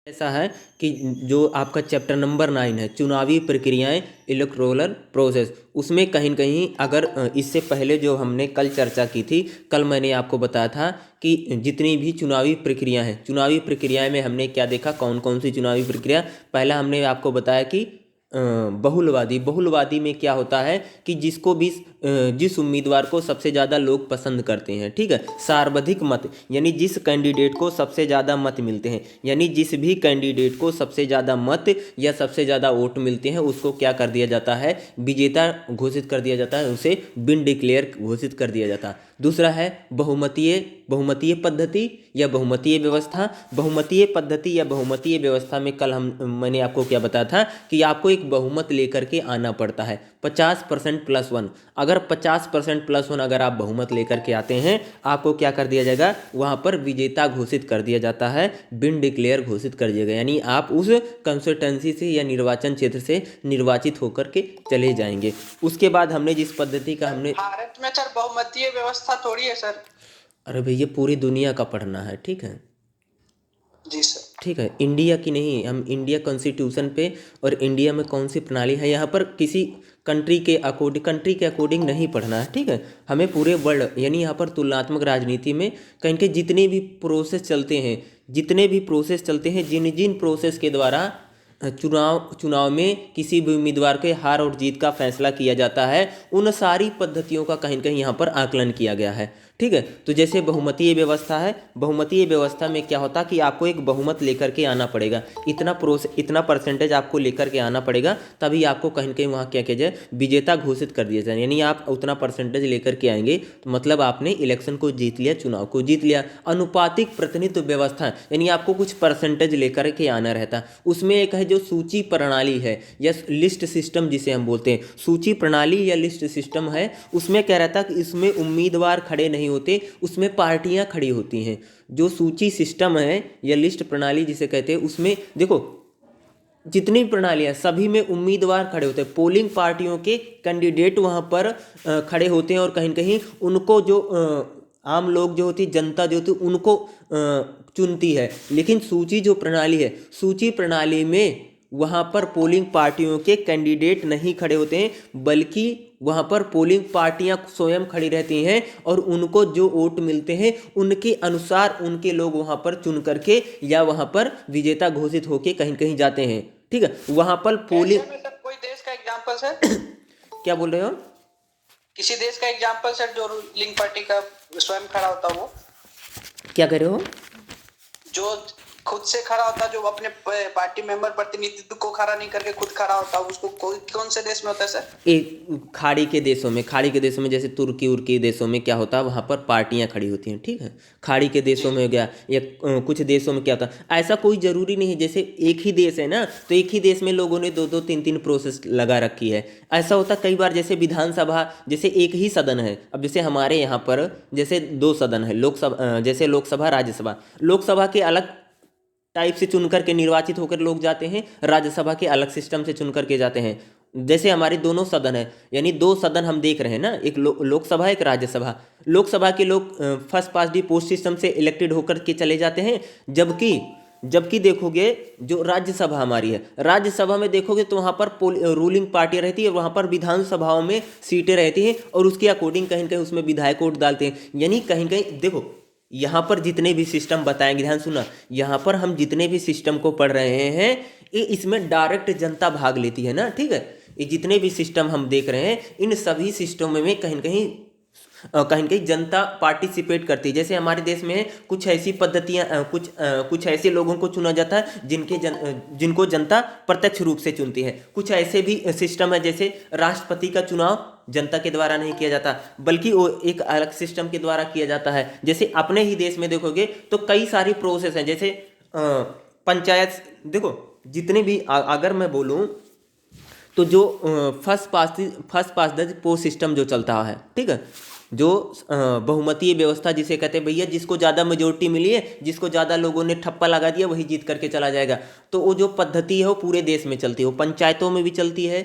ऐसा है कि जो आपका चैप्टर नंबर 9 है, चुनावी प्रक्रियाएं, इलेक्टोरल प्रोसेस, उसमें कहीं न कहीं अगर इससे पहले जो हमने कल चर्चा की थी, कल मैंने आपको बताया था कि जितनी भी चुनावी प्रक्रिया हैं, चुनावी प्रक्रिया में हमने क्या देखा, कौन कौन सी चुनावी प्रक्रिया। पहला हमने आपको बताया कि बहुलवादी। बहुलवादी में क्या होता है कि जिसको भी जिस उम्मीदवार को सबसे ज़्यादा लोग पसंद करते हैं, ठीक है, सर्वाधिक मत, यानी जिस कैंडिडेट को सबसे ज़्यादा मत मिलते हैं, यानी जिस भी कैंडिडेट को सबसे ज़्यादा मत या सबसे ज़्यादा वोट मिलते हैं, उसको क्या कर दिया जाता है, विजेता घोषित कर दिया जाता है, उसे विन डिक्लेयर घोषित कर दिया जाता है। दूसरा है बहुमतीय बहुमतीय पद्धति या बहुमतीय व्यवस्था। बहुमतीय पद्धति या बहुमतीय व्यवस्था में कल मैंने आपको क्या बताया था कि आपको एक बहुमत लेकर के आना पड़ता है, 50% प्लस वन। अगर 50% प्लस वन अगर आप बहुमत लेकर के आते हैं, आपको क्या कर दिया जाएगा, वहाँ पर विजेता घोषित कर दिया जाता है, विन डिक्लेयर घोषित कर दिया जाएगा, यानी आप उस कंस्टिट्यूंसी से या निर्वाचन क्षेत्र से निर्वाचित होकर के चले जाएंगे। उसके बाद हमने जिस पद्धति का हमने भारत में सर बहुमतीय व्यवस्था थोड़ी है सर। अरे भैया पूरी दुनिया का पढ़ना है, ठीक है, जी सर। ठीक है, इंडिया की नहीं, हम इंडिया कॉन्स्टिट्यूशन पे और इंडिया में कौन सी प्रणाली है, यहाँ पर किसी कंट्री के अकॉर्डिंग नहीं पढ़ना है, ठीक है, हमें पूरे वर्ल्ड, यानी यहाँ पर तुलनात्मक राजनीति में कहीं के जितने भी प्रोसेस चलते हैं, जितने भी प्रोसेस चलते हैं, जिन जिन प्रोसेस के द्वारा चुनाव चुनाव में किसी भी उम्मीदवार के हार और जीत का फैसला किया जाता है, उन सारी पद्धतियों का कहीं कहीं यहाँ पर आकलन किया गया है, ठीक है। तो जैसे बहुमतीय व्यवस्था है, बहुमतीय व्यवस्था में क्या होता है कि आपको एक बहुमत लेकर के आना पड़ेगा, इतना परसेंटेज आपको लेकर के आना पड़ेगा, तभी आपको कहीं न कहीं वहाँ क्या किया जाए, विजेता घोषित कर दिया जाए, यानी आप उतना परसेंटेज लेकर के आएंगे तो मतलब आपने इलेक्शन को जीत लिया, चुनाव को जीत लिया। अनुपातिक प्रतिनिधित्व व्यवस्था, यानी आपको कुछ परसेंटेज लेकर के आना रहता है। उसमें एक है जो सूची प्रणाली है या लिस्ट सिस्टम जिसे हम बोलते हैं, सूची प्रणाली या लिस्ट सिस्टम है, उसमें क्या रहता है कि इसमें उम्मीदवार खड़े नहीं होते, उसमें पार्टियां खड़ी होती हैं। जो सूची सिस्टम है या लिस्ट प्रणाली जिसे कहते हैं, उसमें देखो जितनी भी प्रणालियां सभी में उम्मीदवार खड़े होते हैं, पोलिंग पार्टियों के कैंडिडेट वहां पर खड़े होते हैं और कहीं कहीं उनको जो आम लोग जो होती, जनता जो होती उनको चुनती है। लेकिन सूची जो प्रणाली है, सूची प्रणाली में वहाँ पर पोलिंग पार्टियों के कैंडिडेट नहीं खड़े होते हैं, बल्कि वहाँ पर पोलिंग पार्टियां स्वयं खड़ी रहती हैं और उनको जो वोट मिलते हैं उनके अनुसार उनके लोग वहाँ पर चुन करके या वहाँ पर विजेता घोषित होके कहीं कहीं जाते हैं, ठीक है। वहाँ पर पोलिंग ऐसे में सर कोई देश का एग्जांपल सर, क्या बोल रहे हो, किसी देश का एग्जांपल सर जो रूलिंग पार्टी का स्वयं खड़ा होता वो, क्या कर रहे हो, जो खुद से खड़ा होता, जो अपने पार्टी मेंबर प्रतिनिधित्व को खड़ा नहीं करके खुद खड़ा होता, उसको कोई कौन से देश में होता है सर? एक खाड़ी के देशों में जैसे तुर्की उर्की देशों में क्या होता है, वहाँ पर पार्टियां खड़ी होती हैं, ठीक है, खाड़ी के जी। देशों में हो गया, या कुछ देशों में क्या होता है, ऐसा कोई ज़रूरी नहीं है, जैसे एक ही देश है ना, तो एक ही देश में लोगों ने दो दो तीन तीन प्रोसेस लगा रखी है। ऐसा होता कई बार, जैसे विधानसभा, जैसे एक ही सदन है, अब जैसे हमारे यहाँ पर जैसे दो सदन है, लोकसभा, जैसे लोकसभा राज्यसभा, लोकसभा के अलग टाइप से चुन करके निर्वाचित होकर लोग जाते हैं, राज्यसभा के अलग सिस्टम से चुन करके जाते हैं। जैसे हमारे दोनों सदन है, यानी दो सदन हम देख रहे हैं ना, एक लोकसभा एक राज्यसभा। लोकसभा के लोग फर्स्ट पास्ट दी पोस्ट सिस्टम से इलेक्टेड होकर के चले जाते हैं, जबकि जबकि देखोगे जो राज्यसभा हमारी है, राज्यसभा में देखोगे तो वहाँ पर रूलिंग पार्टी रहती है, वहाँ पर विधानसभाओं में सीटें रहती हैं और उसके अकॉर्डिंग कहीं कहीं उसमें विधायक वोट डालते हैं। यानी कहीं कहीं देखो, यहाँ पर जितने भी सिस्टम बताएंगे, ध्यान सुना, यहाँ पर हम जितने भी सिस्टम को पढ़ रहे हैं, ये इसमें डायरेक्ट जनता भाग लेती है ना, ठीक है, ये जितने भी सिस्टम हम देख रहे हैं, इन सभी सिस्टमों में कहीं कहीं कहीं कहीं जनता पार्टिसिपेट करती है। जैसे हमारे देश में कुछ ऐसी पद्धतियां, कुछ ऐसे लोगों को चुना जाता है जिनको जनता प्रत्यक्ष रूप से चुनती है। कुछ ऐसे भी सिस्टम है, जैसे राष्ट्रपति का चुनाव जनता के द्वारा नहीं किया जाता, बल्कि वो एक अलग सिस्टम के द्वारा किया जाता है। जैसे अपने ही देश में देखोगे तो कई सारी प्रोसेस हैं, जैसे पंचायत, देखो जितने भी अगर मैं बोलूँ तो जो first pass the post system जो चलता है, ठीक है, जो बहुमतीय व्यवस्था जिसे कहते हैं, भैया जिसको ज़्यादा मेजोरिटी मिली है, जिसको ज़्यादा लोगों ने ठप्पा लगा दिया वही जीत करके चला जाएगा, तो वो जो पद्धति है वो पूरे देश में चलती है, वो पंचायतों में भी चलती है,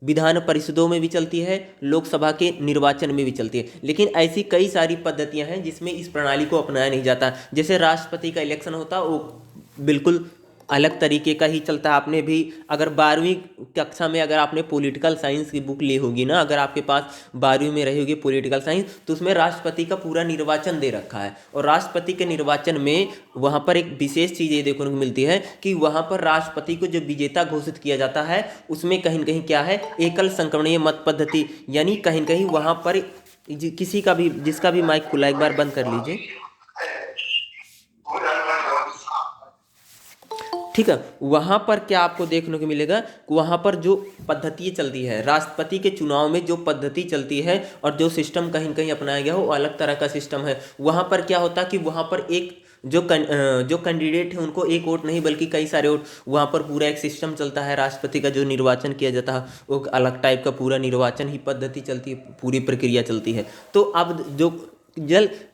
विधान परिषदों में भी चलती है, लोकसभा के निर्वाचन में भी चलती है। लेकिन ऐसी कई सारी पद्धतियां हैं जिसमें इस प्रणाली को अपनाया नहीं जाता। जैसे राष्ट्रपति का इलेक्शन होता, वो बिल्कुल अलग तरीके का ही चलता है। आपने भी अगर 12वीं कक्षा में अगर आपने पॉलिटिकल साइंस की बुक ली होगी ना, अगर आपके पास 12वीं में रही होगी पॉलिटिकल साइंस, तो उसमें राष्ट्रपति का पूरा निर्वाचन दे रखा है। और राष्ट्रपति के निर्वाचन में वहाँ पर एक विशेष चीज़ ये देखने को मिलती है कि वहाँ पर राष्ट्रपति को जो विजेता घोषित किया जाता है उसमें कहीं न कहीं क्या है, एकल संक्रमणीय मत पद्धति, यानी कहीं न कहीं वहाँ पर किसी का भी, जिसका भी माइक खुला एक बार बंद कर लीजिए, ठीक है। वहाँ पर क्या आपको देखने को मिलेगा, वहाँ पर जो पद्धति चलती है राष्ट्रपति के चुनाव में, जो पद्धति चलती है और जो सिस्टम कहीं न कहीं अपनाया गया वो अलग तरह का सिस्टम है। वहाँ पर क्या होता है कि वहाँ पर एक जो कैंडिडेट है उनको एक वोट नहीं बल्कि कई सारे वोट, वहाँ पर पूरा एक सिस्टम चलता है। राष्ट्रपति का जो निर्वाचन किया जाता है वो अलग टाइप का पूरा निर्वाचन ही पद्धति चलती है, पूरी प्रक्रिया चलती है। तो अब जो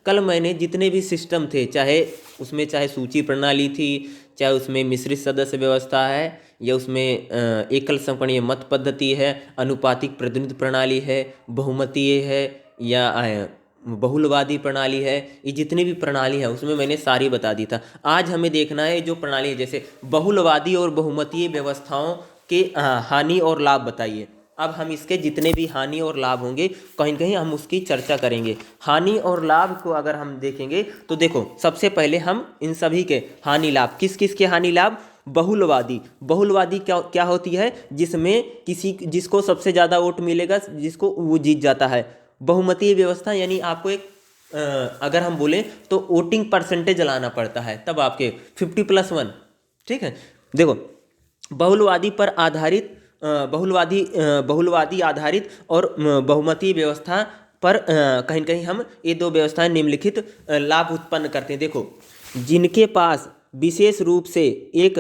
कल मैंने जितने भी सिस्टम थे, चाहे उसमें चाहे सूची प्रणाली थी, चाहे उसमें मिश्रित सदस्य व्यवस्था है, या उसमें एकल संक्रमणीय मत पद्धति है, अनुपातिक प्रतिनिधित्व प्रणाली है, बहुमतीय है, या बहुलवादी प्रणाली है, ये जितनी भी प्रणाली है उसमें मैंने सारी बता दी था। आज हमें देखना है जो प्रणाली है, जैसे बहुलवादी और बहुमतीय व्यवस्थाओं के हानि और लाभ बताइए। अब हम इसके जितने भी हानि और लाभ होंगे कहीं न कहीं हम उसकी चर्चा करेंगे। हानि और लाभ को अगर हम देखेंगे तो देखो, सबसे पहले हम इन सभी के हानि लाभ, किस किस के हानि लाभ, बहुलवादी क्या क्या होती है, जिसमें जिसको सबसे ज़्यादा वोट मिलेगा जिसको वो जीत जाता है। बहुमतीय व्यवस्था यानी आपको एक अगर हम बोलें तो वोटिंग परसेंटेज लाना पड़ता है, तब आपके 50+1, ठीक है। देखो, बहुलवादी पर आधारित बहुलवादी आधारित और बहुमतीय व्यवस्था पर कहीं न कहीं हम ये दो व्यवस्थाएं निम्नलिखित लाभ उत्पन्न करते हैं। देखो, जिनके पास विशेष रूप से एक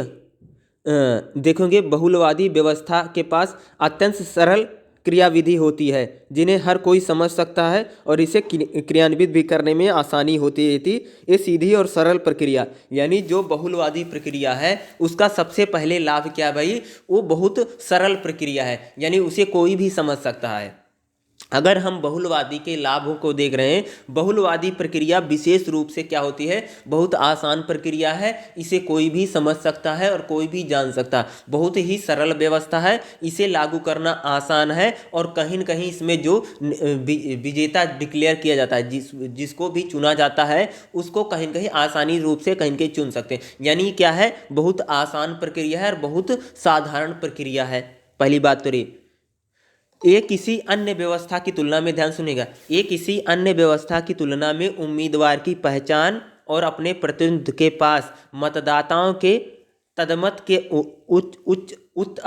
देखोगे, बहुलवादी व्यवस्था के पास अत्यंत सरल क्रियाविधि होती है जिन्हें हर कोई समझ सकता है और इसे क्रियान्वित भी करने में आसानी होती थी। ये सीधी और सरल प्रक्रिया, यानी जो बहुलवादी प्रक्रिया है उसका सबसे पहले लाभ क्या भाई, वो बहुत सरल प्रक्रिया है, यानी उसे कोई भी समझ सकता है। अगर हम बहुलवादी के लाभों को देख रहे हैं, बहुलवादी प्रक्रिया विशेष रूप से क्या होती है, बहुत आसान प्रक्रिया है, इसे कोई भी समझ सकता है और कोई भी जान सकता है, बहुत ही सरल व्यवस्था है, इसे लागू करना आसान है, और कहीं न कहीं इसमें जो विजेता डिक्लेयर किया जाता है, जिसको भी चुना जाता है उसको कहीं न कहीं आसानी रूप से कहीं न कहीं चुन सकते हैं। यानी क्या है, बहुत आसान प्रक्रिया है और बहुत साधारण प्रक्रिया है। पहली बात तो ये, ये किसी अन्य व्यवस्था की तुलना में, ध्यान सुनिएगा, ये किसी अन्य व्यवस्था की तुलना में उम्मीदवार की पहचान और अपने प्रतिनिधि के पास मतदाताओं के तदमत के उच्च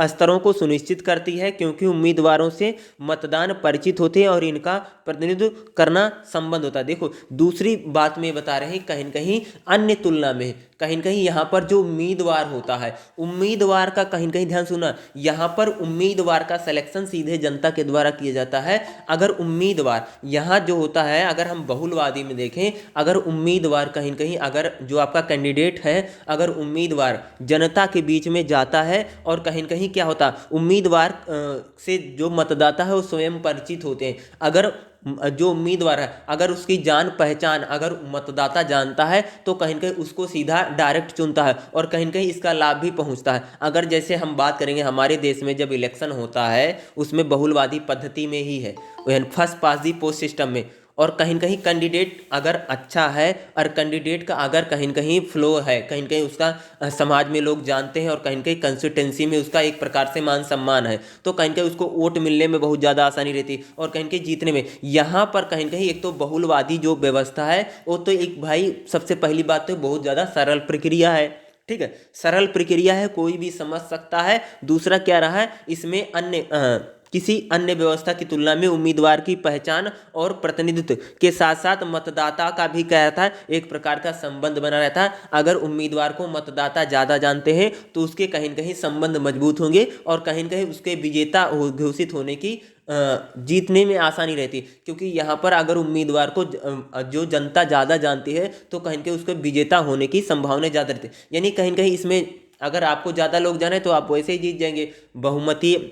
स्तरों को सुनिश्चित करती है, क्योंकि उम्मीदवारों से मतदान परिचित होते हैं और इनका प्रतिनिधित्व करना संबंध होता है। देखो, दूसरी बात में बता रहे हैं, कहीं न कहीं अन्य तुलना में कहीं न कहीं यहाँ पर जो उम्मीदवार होता है, उम्मीदवार का कहीं न कहीं ध्यान सुना, यहाँ पर उम्मीदवार का सिलेक्शन सीधे जनता के द्वारा किया जाता है। अगर उम्मीदवार यहाँ जो होता है, अगर हम बहुलवादी में देखें, अगर उम्मीदवार कहीं न कहीं, अगर जो आपका कैंडिडेट है, अगर उम्मीदवार जनता के बीच में जाता है और कहीं न कहीं क्या होता है, उम्मीदवार से जो मतदाता है वो स्वयं परिचित होते हैं। अगर जो उम्मीदवार है, अगर उसकी जान पहचान अगर मतदाता जानता है तो कहीं न कहीं उसको सीधा डायरेक्ट चुनता है और कहीं न कहीं इसका लाभ भी पहुंचता है। अगर जैसे हम बात करेंगे, हमारे देश में जब इलेक्शन होता है उसमें बहुलवादी पद्धति में ही है, फर्स्ट पास दी पोस्ट सिस्टम में, और कहीं न कहीं कैंडिडेट अगर अच्छा है और कैंडिडेट का अगर कहीं न कहीं फ्लो है, कहीं न कहीं उसका समाज में लोग जानते हैं और कहीं न कहीं कंस्टिट्यूंसी में उसका एक प्रकार से मान सम्मान है, तो कहीं न कहीं उसको वोट मिलने में बहुत ज़्यादा आसानी रहती है और कहीं न कहीं जीतने में। यहाँ पर कहीं न कहीं एक तो बहुलवादी जो व्यवस्था है वो तो एक भाई, सबसे पहली बात तो बहुत ज़्यादा सरल प्रक्रिया है, ठीक है, सरल प्रक्रिया है, कोई भी समझ सकता है। दूसरा क्या रहा है, इसमें किसी अन्य व्यवस्था की तुलना में उम्मीदवार की पहचान और प्रतिनिधित्व के साथ साथ मतदाता का भी क्या रहता है, एक प्रकार का संबंध बना रहता है। अगर उम्मीदवार को मतदाता ज़्यादा जानते हैं तो उसके कहीं न कहीं संबंध मजबूत होंगे और कहीं न कहीं उसके विजेता घोषित होने की जीतने में आसानी रहती है, क्योंकि यहाँ पर अगर उम्मीदवार को जो जनता ज़्यादा जानती है तो कहीं न कहीं उसके विजेता होने की संभावना ज़्यादा रहती है। यानी कहीं न कहीं इसमें अगर आपको ज़्यादा लोग जाने तो आप वैसे ही जीत जाएंगे। बहुमतीय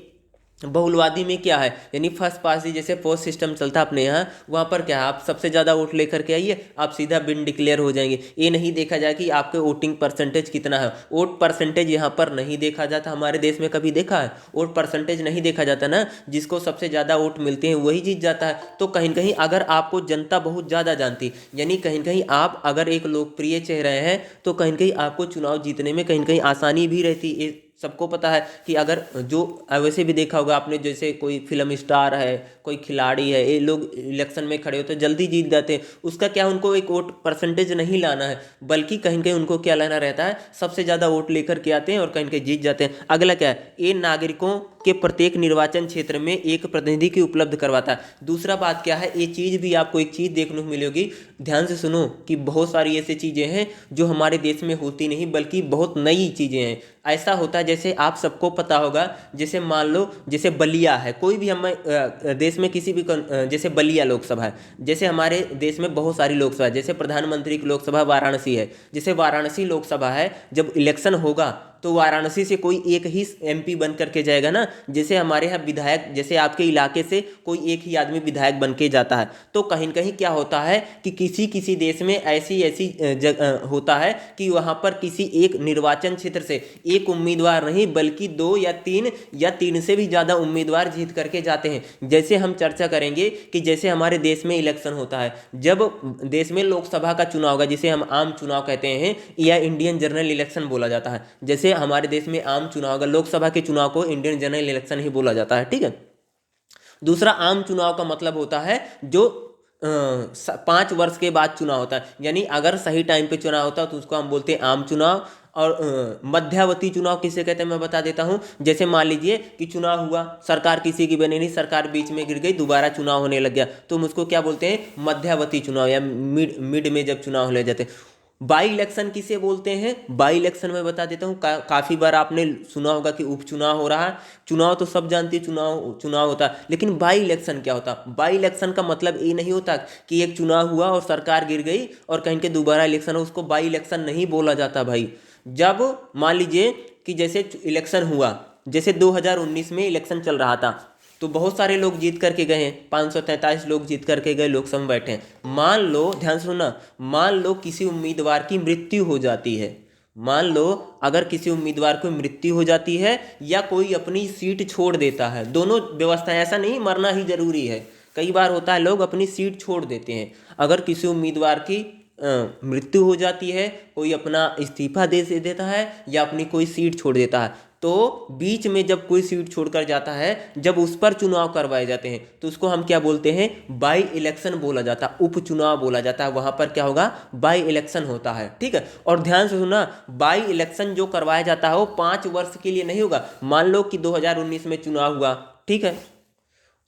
बहुलवादी में क्या है, यानी फर्स्ट पास जैसे पोस्ट सिस्टम चलता है अपने यहाँ, वहाँ पर क्या है, आप सबसे ज़्यादा वोट लेकर के आइए, आप सीधा विन डिक्लेयर हो जाएंगे। ये नहीं देखा जाए कि आपके वोटिंग परसेंटेज कितना है। वोट परसेंटेज यहाँ पर नहीं देखा जाता। हमारे देश में कभी देखा है? वोट परसेंटेज नहीं देखा जाता ना। जिसको सबसे ज़्यादा वोट मिलते हैं वही जीत जाता है। तो कहीं कहीं अगर आपको जनता बहुत ज़्यादा जानती, यानी कहीं कहीं आप अगर एक लोकप्रिय चेहरे हैं, तो कहीं कहीं आपको चुनाव जीतने में कहीं कहीं आसानी भी रहती है। सबको पता है कि अगर जो वैसे भी देखा होगा आपने, जैसे कोई फिल्म स्टार है, कोई खिलाड़ी है, ये लोग इलेक्शन में खड़े होते हैं जल्दी जीत जाते हैं। उसका क्या, उनको एक वोट परसेंटेज नहीं लाना है, बल्कि कहीं कहीं उनको क्या लाना रहता है, सबसे ज़्यादा वोट लेकर के आते हैं और कहीं कहीं जीत जाते हैं। अगला क्या है, ये नागरिकों के प्रत्येक निर्वाचन क्षेत्र में एक प्रतिनिधि की उपलब्ध करवाता है। दूसरा बात क्या है, ये चीज़ भी आपको एक चीज़ देखने को मिलेगी, ध्यान से सुनो, कि बहुत सारी ऐसी चीज़ें हैं जो हमारे देश में होती नहीं, बल्कि बहुत नई चीज़ें हैं। ऐसा होता है, जैसे आप सबको पता होगा, जैसे मान लो जैसे बलिया है, कोई भी हम देश में किसी भी जैसे बलिया लोकसभा है, जैसे हमारे देश में बहुत सारी लोकसभा है, जैसे प्रधानमंत्री की लोकसभा वाराणसी है, जैसे वाराणसी लोकसभा है, जब इलेक्शन होगा तो वाराणसी से कोई एक ही एमपी बन करके जाएगा ना। जैसे हमारे यहाँ विधायक, जैसे आपके इलाके से कोई एक ही आदमी विधायक बन के जाता है, तो कहीं कहीं क्या होता है कि किसी किसी देश में ऐसी ऐसी होता है कि वहाँ पर किसी एक निर्वाचन क्षेत्र से एक उम्मीदवार नहीं, बल्कि दो या तीन से भी ज़्यादा उम्मीदवार जीत करके जाते हैं। जैसे हम चर्चा करेंगे कि जैसे हमारे देश में इलेक्शन होता है, जब देश में लोकसभा का चुनाव होगा, जिसे हम आम चुनाव कहते हैं या इंडियन जनरल इलेक्शन बोला जाता है। जैसे हमारे देश में आम चुनाव होगा, लोकसभा के चुनाव को इंडियन जनरल इलेक्शन ही बोला जाता है, ठीक है। दूसरा, आम चुनाव का मतलब होता है जो 5 वर्ष के बाद चुनाव होता है, यानी अगर सही टाइम पे चुनाव होता है तो उसको हम बोलते हैं आम चुनाव। और मध्यावधि चुनाव किसे कहते हैं मैं बता देता हूं। जैसे मान लीजिए कि चुनाव हुआ, सरकार किसी की बनी नहीं, सरकार बीच में गिर गई, दोबारा चुनाव होने लग गया, तो हम उसको क्या बोलते हैं, मध्यावधि चुनाव, या मिड में जब चुनाव होने जाते हैं। बाई इलेक्शन किसे बोलते हैं, बाई इलेक्शन में बता देता हूँ। काफ़ी बार आपने सुना होगा कि उपचुनाव हो रहा है। चुनाव तो सब जानते हैं, चुनाव होता है, लेकिन बाई इलेक्शन क्या होता है? बाई इलेक्शन का मतलब ये नहीं होता कि एक चुनाव हुआ और सरकार गिर गई और कहीं के दोबारा इलेक्शन हो, उसको बाई इलेक्शन नहीं बोला जाता भाई। जब मान लीजिए कि जैसे इलेक्शन हुआ, जैसे 2019 में इलेक्शन चल रहा था, तो बहुत सारे लोग जीत करके गए हैं, 543 लोग जीत करके गए, लोकसभा में बैठे हैं। मान लो, ध्यान सुनना, मान लो किसी उम्मीदवार की मृत्यु हो जाती है, मान लो अगर किसी उम्मीदवार को मृत्यु हो जाती है या कोई अपनी सीट छोड़ देता है, दोनों व्यवस्था, ऐसा नहीं मरना ही जरूरी है, कई बार होता है लोग अपनी सीट छोड़ देते हैं। अगर किसी उम्मीदवार की मृत्यु हो जाती है, कोई अपना इस्तीफा दे देता है या अपनी कोई सीट छोड़ देता है, तो बीच में जब कोई सीट छोड़कर जाता है, जब उस पर चुनाव करवाए जाते हैं, तो उसको हम क्या बोलते हैं, बाई इलेक्शन बोला जाता है, उपचुनाव बोला जाता है। वहां पर क्या होगा, बाई इलेक्शन होता है, ठीक है। और ध्यान से सुना, बाई इलेक्शन जो करवाया जाता है वो 5 वर्ष के लिए नहीं होगा। मान लो कि 2019 में चुनाव हुआ, ठीक है,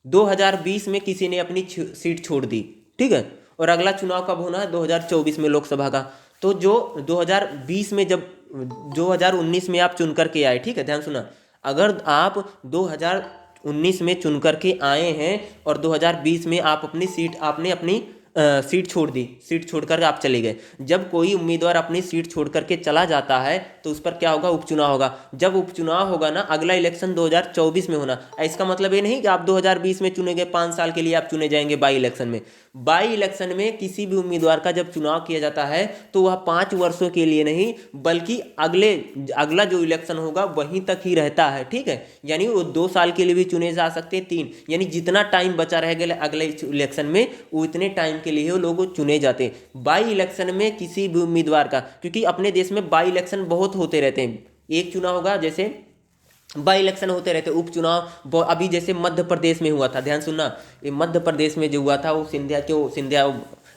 2020 में किसी ने अपनी सीट छोड़ दी, ठीक है, और अगला चुनाव कब होना है, 2024 में लोकसभा का। तो जो 2020 में, जब 2019 में आप चुन करके आए, ठीक है, ध्यान सुना, अगर आप 2019 में चुन करके आए हैं और 2020 में आप अपनी सीट, आपने अपनी सीट छोड़ दी, सीट छोड़कर आप चले गए। जब कोई उम्मीदवार अपनी सीट छोड़ करके चला जाता है तो उस पर क्या होगा, उपचुनाव होगा। जब उपचुनाव होगा ना, अगला इलेक्शन 2024 में होना। इसका मतलब ये नहीं कि आप 2020 में चुने गए, 5 साल के लिए आप चुने जाएंगे बाई इलेक्शन में। बाई इलेक्शन में किसी भी उम्मीदवार का जब चुनाव किया जाता है तो वह 5 वर्षों के लिए नहीं, बल्कि अगला जो इलेक्शन होगा वहीं तक ही रहता है, ठीक है। यानी वो 2 साल के लिए भी चुने जा सकते हैं, 3, यानी जितना टाइम बचा रहेगा अगले इलेक्शन में, वो इतने टाइम के लिए वो लोग चुने जाते हैं। बाई इलेक्शन में किसी भी उम्मीदवार का, क्योंकि अपने देश में बाई इलेक्शन बहुत होते रहते हैं, एक चुनाव होगा, जैसे बाई इलेक्शन होते रहते, उपचुनाव। अभी जैसे मध्य प्रदेश में हुआ था, ध्यान सुनना, ये मध्य प्रदेश में जो हुआ था, वो सिंधिया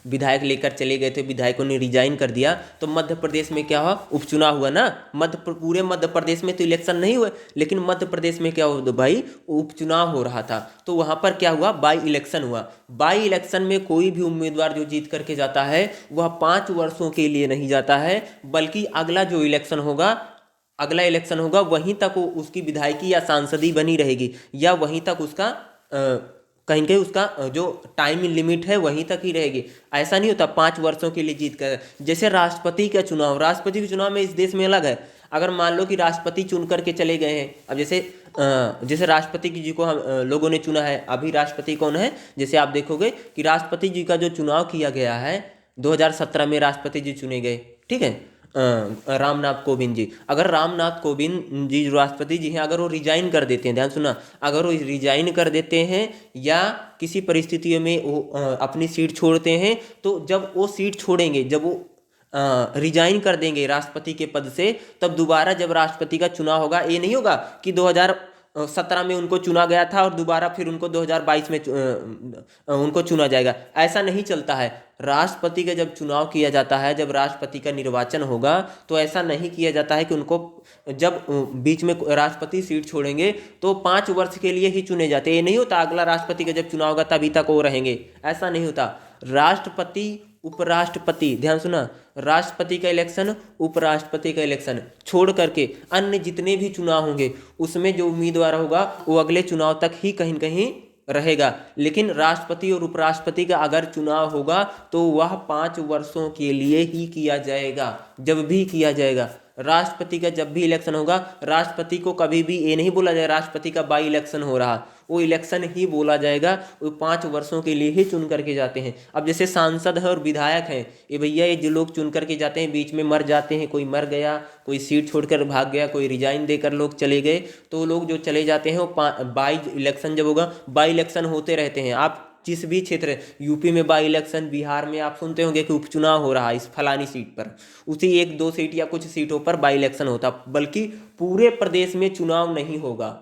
विधायक लेकर चले गए थे, विधायकों ने रिजाइन कर दिया, तो मध्य प्रदेश में क्या हुआ, उपचुनाव हुआ ना। पूरे मध्य प्रदेश में तो इलेक्शन नहीं हुए, लेकिन मध्य प्रदेश में क्या हुआ भाई, उपचुनाव हो रहा था, तो वहां पर क्या हुआ, बाई इलेक्शन हुआ। बाई इलेक्शन में कोई भी उम्मीदवार जो जीत करके जाता है वह 5 वर्षों के लिए नहीं जाता है, बल्कि अगला इलेक्शन होगा वहीं तक उसकी विधायकी या सांसदी बनी रहेगी, या वहीं तक उसका कहीं कहीं उसका जो टाइम लिमिट है वहीं तक ही रहेगी। ऐसा नहीं होता 5 वर्षों के लिए जीत कर। जैसे राष्ट्रपति के चुनाव में इस देश में अलग है। अगर मान लो कि राष्ट्रपति चुन करके चले गए हैं, अब जैसे राष्ट्रपति जी को हम लोगों ने चुना है, अभी राष्ट्रपति कौन है, जैसे आप देखोगे कि राष्ट्रपति जी का जो चुनाव किया गया है 2017 में राष्ट्रपति जी चुने गए, ठीक है, रामनाथ कोविंद जी। अगर रामनाथ कोविंद जी जो राष्ट्रपति जी हैं, अगर वो रिजाइन कर देते हैं, ध्यान सुना, अगर वो रिजाइन कर देते हैं या किसी परिस्थितियों में वो अपनी सीट छोड़ते हैं, तो जब वो सीट छोड़ेंगे, जब वो रिजाइन कर देंगे राष्ट्रपति के पद से, तब दोबारा जब राष्ट्रपति का चुनाव होगा, ये नहीं होगा कि 2017 में उनको चुना गया था और दोबारा फिर उनको 2022 में उनको चुना जाएगा, ऐसा नहीं चलता है। राष्ट्रपति का जब चुनाव किया जाता है, जब राष्ट्रपति का निर्वाचन होगा, तो ऐसा नहीं किया जाता है कि उनको जब बीच में राष्ट्रपति सीट छोड़ेंगे तो 5 वर्ष के लिए ही चुने जाते, ये नहीं होता अगला राष्ट्रपति का जब चुनाव होगा तभी तक वो रहेंगे, ऐसा नहीं होता। राष्ट्रपति, उपराष्ट्रपति, ध्यान सुना, राष्ट्रपति का इलेक्शन, उपराष्ट्रपति का इलेक्शन छोड़ करके अन्य जितने भी चुनाव होंगे उसमें जो उम्मीदवार होगा वो अगले चुनाव तक ही कहीं कहीं रहेगा। लेकिन राष्ट्रपति और उपराष्ट्रपति का अगर चुनाव होगा तो वह 5 वर्षों के लिए ही किया जाएगा, जब भी किया जाएगा। राष्ट्रपति का जब भी इलेक्शन होगा, राष्ट्रपति को कभी भी ये नहीं बोला जाएगा राष्ट्रपति का बाई इलेक्शन हो रहा, वो इलेक्शन ही बोला जाएगा। वो 5 वर्षों के लिए ही चुन करके जाते हैं। अब जैसे सांसद है और विधायक हैं, ये भैया ये जो लोग चुन करके जाते हैं, बीच में मर जाते हैं, कोई मर गया, कोई सीट छोड़कर भाग गया, कोई रिजाइन देकर लोग चले गए, तो लोग जो चले जाते हैं वो बाई इलेक्शन जब होगा, बाई इलेक्शन होते रहते हैं। आप जिस भी क्षेत्र, यूपी में बाई इलेक्शन, बिहार में आप सुनते होंगे कि उपचुनाव हो रहा है इस फलानी सीट पर, उसी 1-2 सीट या कुछ सीटों पर बाई इलेक्शन होता, बल्कि पूरे प्रदेश में चुनाव नहीं होगा,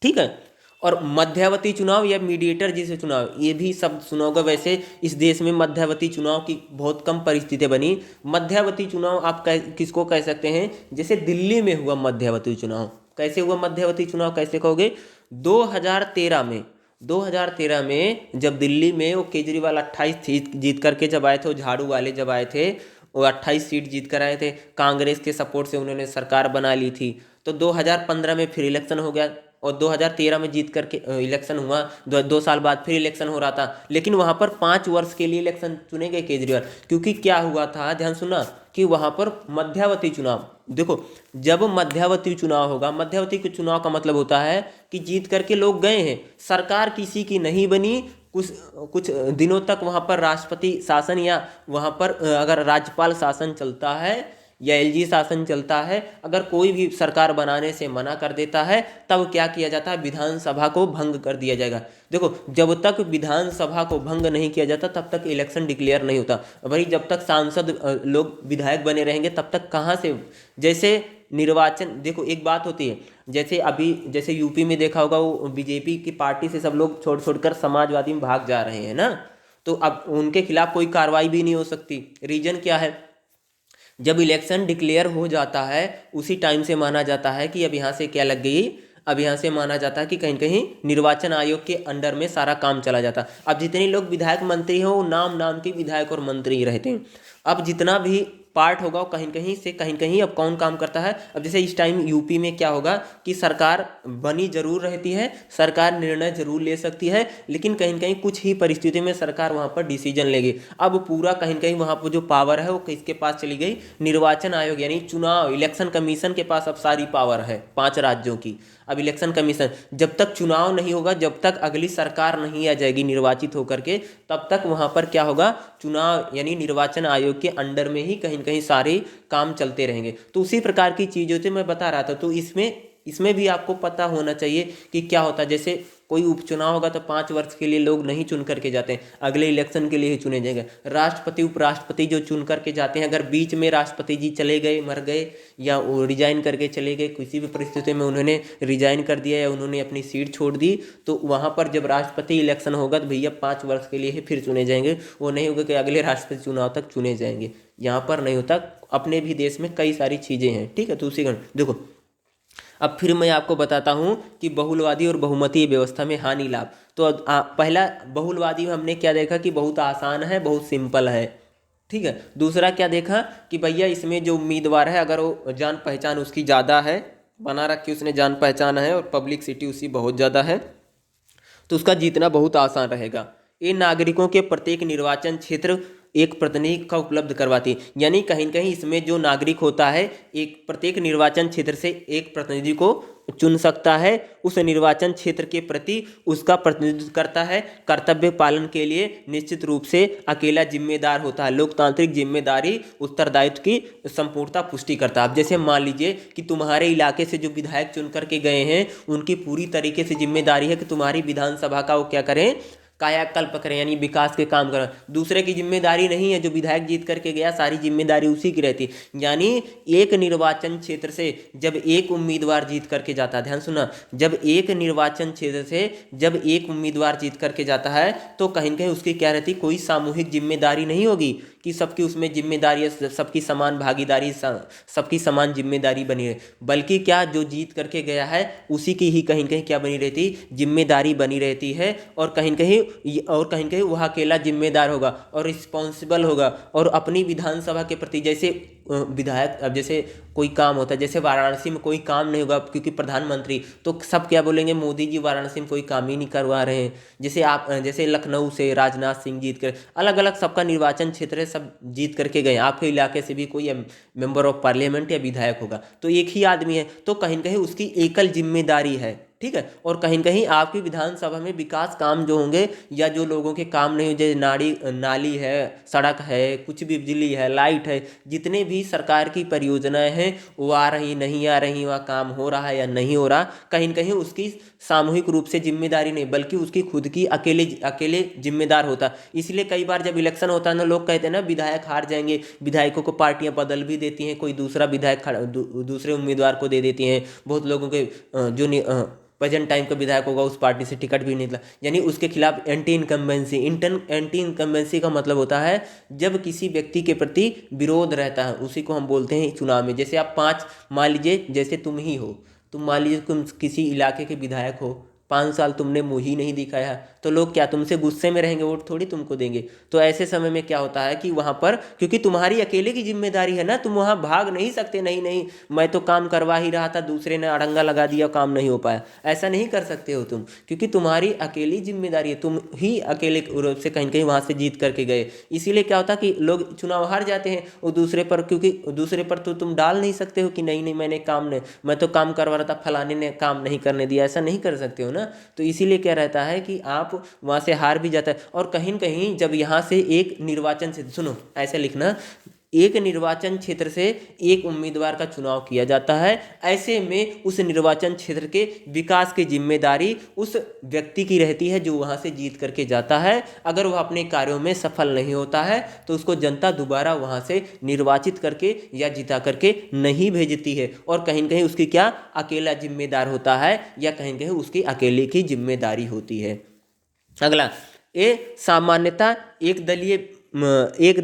ठीक है। और मध्यावधि चुनाव या मीडिएटर जिसे चुनाव, ये भी शब्द सुना होगा। वैसे इस देश में मध्यावधि चुनाव की बहुत कम परिस्थितियाँ बनी। मध्यावधि चुनाव आप किसको कह सकते हैं, जैसे दिल्ली में हुआ मध्यावधि चुनाव। कैसे हुआ मध्यावधि चुनाव, कैसे कहोगे, 2013 में जब दिल्ली में वो केजरीवाल 28 सीट जीत करके जब आए थे, वो झाड़ू वाले जब आए थे, वो 28 सीट जीत कर आए थे, कांग्रेस के सपोर्ट से उन्होंने सरकार बना ली थी। तो 2015 में फिर इलेक्शन हो गया और 2013 में जीत करके इलेक्शन हुआ, 2 साल बाद फिर इलेक्शन हो रहा था। लेकिन वहाँ पर 5 वर्ष के लिए इलेक्शन चुने गए केजरीवाल, क्योंकि क्या हुआ था, ध्यान सुनना, कि वहाँ पर मध्यावधि चुनाव, देखो जब मध्यावधि चुनाव होगा, मध्यावधि के चुनाव का मतलब होता है कि जीत करके लोग गए हैं, सरकार किसी की नहीं बनी, कुछ दिनों तक वहाँ पर राष्ट्रपति शासन या वहाँ पर अगर राज्यपाल शासन चलता है या एलजी शासन चलता है, अगर कोई भी सरकार बनाने से मना कर देता है, तब क्या किया जाता है, विधानसभा को भंग कर दिया जाएगा। देखो जब तक विधानसभा को भंग नहीं किया जाता तब तक इलेक्शन डिक्लेयर नहीं होता। भाई जब तक सांसद लोग विधायक बने रहेंगे तब तक कहाँ से, जैसे निर्वाचन, देखो एक बात होती है, जैसे यूपी में देखा होगा, वो बीजेपी की पार्टी से सब लोग छोड़कर समाजवादी में भाग जा रहे हैं ना, तो अब उनके खिलाफ कोई कार्रवाई भी नहीं हो सकती। रीजन क्या है, जब इलेक्शन डिक्लेयर हो जाता है उसी टाइम से माना जाता है कि अब यहाँ से क्या लग गई, अब यहाँ से माना जाता है कि कहीं कहीं निर्वाचन आयोग के अंडर में सारा काम चला जाता। अब जितने लोग विधायक मंत्री हो, वो नाम के विधायक और मंत्री रहते हैं। अब जितना भी पार्ट होगा वो कहीं कहीं अब कौन काम करता है। अब जैसे इस टाइम यूपी में क्या होगा कि सरकार बनी जरूर रहती है, सरकार निर्णय जरूर ले सकती है, लेकिन कहीं कहीं कुछ ही परिस्थिति में सरकार वहाँ पर डिसीजन लेगी। अब पूरा कहीं कहीं वहाँ पर जो पावर है वो किसके पास चली गई, निर्वाचन आयोग यानी चुनाव इलेक्शन कमीशन के पास अब सारी पावर है 5 राज्यों की। अब इलेक्शन कमीशन, जब तक चुनाव नहीं होगा, जब तक अगली सरकार नहीं आ जाएगी निर्वाचित होकर के, तब तक वहाँ पर क्या होगा, चुनाव यानी निर्वाचन आयोग के अंडर में ही कहीं सारे काम चलते रहेंगे। तो उसी प्रकार की चीज़ों से मैं बता रहा था। तो इसमें भी आपको पता होना चाहिए कि क्या होता है। जैसे कोई उपचुनाव होगा तो 5 वर्ष के लिए लोग नहीं चुन करके जाते हैं, अगले इलेक्शन के लिए ही चुने जाएंगे। राष्ट्रपति उपराष्ट्रपति जो चुन करके जाते हैं, अगर बीच में राष्ट्रपति जी चले गए, मर गए या वो रिजाइन करके चले गए, किसी भी परिस्थिति में उन्होंने रिजाइन कर दिया या उन्होंने अपनी सीट छोड़ दी, तो वहाँ पर जब राष्ट्रपति इलेक्शन होगा तो भैया 5 वर्ष के लिए ही फिर चुने जाएंगे। वो नहीं होगा कि अगले राष्ट्रपति चुनाव तक चुने जाएंगे, यहाँ पर नहीं होता। अपने भी देश में कई सारी चीज़ें हैं, ठीक है। तो उसी कारण देखो, अब फिर मैं आपको बताता हूँ कि बहुलवादी और बहुमतीय व्यवस्था में हानि लाभ। तो पहला बहुलवादी में हमने क्या देखा कि बहुत आसान है, बहुत सिंपल है, ठीक है। दूसरा क्या देखा कि भैया इसमें जो उम्मीदवार है अगर वो जान पहचान उसकी ज़्यादा है, बना रखी उसने जान पहचान है और पब्लिसिटी उसकी बहुत ज़्यादा है, तो उसका जीतना बहुत आसान रहेगा। ये नागरिकों के प्रत्येक निर्वाचन क्षेत्र एक प्रतिनिधि का उपलब्ध करवाती है। यानी कहीं न कहीं इसमें जो नागरिक होता है एक प्रत्येक निर्वाचन क्षेत्र से एक प्रतिनिधि को चुन सकता है, उस निर्वाचन क्षेत्र के प्रति उसका प्रतिनिधित्व करता है, कर्तव्य पालन के लिए निश्चित रूप से अकेला जिम्मेदार होता है। लोकतांत्रिक जिम्मेदारी उत्तरदायित्व की संपूर्णता पुष्टि करता है। अब जैसे मान लीजिए कि तुम्हारे इलाके से जो विधायक चुन करके गए हैं उनकी पूरी तरीके से जिम्मेदारी है कि तुम्हारी विधानसभा का वो क्या करें, कायाकल्प करें, यानी विकास के काम करें। दूसरे की जिम्मेदारी नहीं है, जो विधायक जीत करके गया सारी जिम्मेदारी उसी की रहती। यानी एक निर्वाचन क्षेत्र से जब एक उम्मीदवार जीत करके जाता है, ध्यान सुना, जब एक निर्वाचन क्षेत्र से जब एक उम्मीदवार जीत करके जाता है तो कहीं न कहीं उसकी क्या रहती, कोई सामूहिक जिम्मेदारी नहीं होगी कि सबकी उसमें जिम्मेदारी, सबकी समान भागीदारी, सबकी समान जिम्मेदारी बनी रहे, बल्कि क्या जो जीत करके गया है उसी की ही कहीं न कहीं क्या बनी रहती, जिम्मेदारी बनी रहती है। और कहीं न कहीं वह अकेला जिम्मेदार होगा और रिस्पॉन्सिबल होगा और अपनी विधानसभा के प्रति, जैसे विधायक, अब जैसे कोई काम होता है, जैसे वाराणसी में कोई काम नहीं होगा क्योंकि प्रधानमंत्री, तो सब क्या बोलेंगे, मोदी जी वाराणसी में कोई काम ही नहीं करवा रहे हैं। जैसे लखनऊ से राजनाथ सिंह जीत कर, अलग अलग सबका निर्वाचन क्षेत्र है, सब जीत करके गए, आपके इलाके से भी कोई मेंबर ऑफ पार्लियामेंट या विधायक होगा तो एक ही आदमी है, तो कहीं न कहीं उसकी एकल जिम्मेदारी है, ठीक है। और कहीं न कहीं आपकी विधानसभा में विकास काम जो होंगे या जो लोगों के काम नहीं, जैसे नाली है, सड़क है, कुछ भी बिजली है, लाइट है, जितने भी सरकार की परियोजनाएं हैं वो आ रही नहीं आ रही, वहाँ काम हो रहा है या नहीं हो रहा, कहीं न कहीं उसकी सामूहिक रूप से जिम्मेदारी नहीं बल्कि उसकी खुद की अकेले जिम्मेदार होता। इसलिए कई बार जब इलेक्शन होता है ना, लोग कहते हैं ना विधायक हार जाएंगे, विधायकों को पार्टियां बदल भी देती हैं, कोई दूसरा विधायक दूसरे उम्मीदवार को दे देती हैं। बहुत लोगों के प्रेजेंट टाइम का विधायक होगा उस पार्टी से टिकट भी नहीं निकला, यानी उसके खिलाफ एंटी इनकम्बेंसी का मतलब होता है जब किसी व्यक्ति के प्रति विरोध रहता है, उसी को हम बोलते हैं चुनाव में। जैसे आप मान लीजिए जैसे तुम ही हो, तुम मान लीजिए तुम किसी इलाके के विधायक हो, 5 साल तुमने मुँह ही नहीं दिखाया, तो लोग क्या तुमसे गुस्से में रहेंगे, वोट थोड़ी तुमको देंगे। तो ऐसे समय में क्या होता है कि वहाँ पर क्योंकि तुम्हारी अकेले की जिम्मेदारी है ना, तुम वहाँ भाग नहीं सकते, नहीं मैं तो काम करवा ही रहा था, दूसरे ने अड़ंगा लगा दिया, काम नहीं हो पाया, ऐसा नहीं कर सकते हो तुम, क्योंकि तुम्हारी अकेली जिम्मेदारी है, तुम ही अकेले रूप से कहीं कहीं वहाँ से जीत करके गए। इसीलिए क्या होता है कि लोग चुनाव हार जाते हैं और दूसरे पर, क्योंकि दूसरे पर तो तुम डाल नहीं सकते हो कि नहीं मैं तो काम करवा रहा था, फलाने ने काम नहीं करने दिया, ऐसा नहीं कर सकते हो ना। तो इसीलिए क्या रहता है कि आप वहाँ से हार भी जाता है। और कहीं न कहीं जब यहाँ से एक निर्वाचन से, सुनो ऐसे लिखना, एक निर्वाचन क्षेत्र से एक उम्मीदवार का चुनाव किया जाता है, ऐसे में उस निर्वाचन क्षेत्र के विकास की जिम्मेदारी उस व्यक्ति की रहती है जो वहाँ से जीत करके जाता है। अगर वह अपने कार्यों में सफल नहीं होता है तो उसको जनता दोबारा वहाँ से निर्वाचित करके या जिता करके नहीं भेजती है, और कहीं न कहीं उसकी क्या अकेला जिम्मेदार होता है या कहीं न कहीं उसकी अकेले की जिम्मेदारी होती है। अगला, ये सामान्यता एक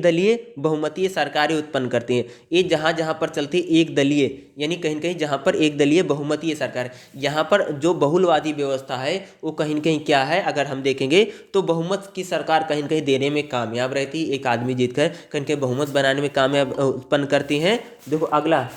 दलीय बहुमतीय सरकारें उत्पन्न करती हैं। ये जहाँ जहाँ पर चलती है एक दलीय, यानी कहीं न कहीं जहाँ पर एक दलीय बहुमतीय सरकार, यहाँ पर जो बहुलवादी व्यवस्था है वो कहीं न कहीं क्या है, अगर हम देखेंगे तो बहुमत की सरकार कहीं न कहीं देने में कामयाब रहती है, एक आदमी जीतकर कहीं न कहीं बहुमत बनाने में कामयाब उत्पन्न करती हैं। देखो अगला,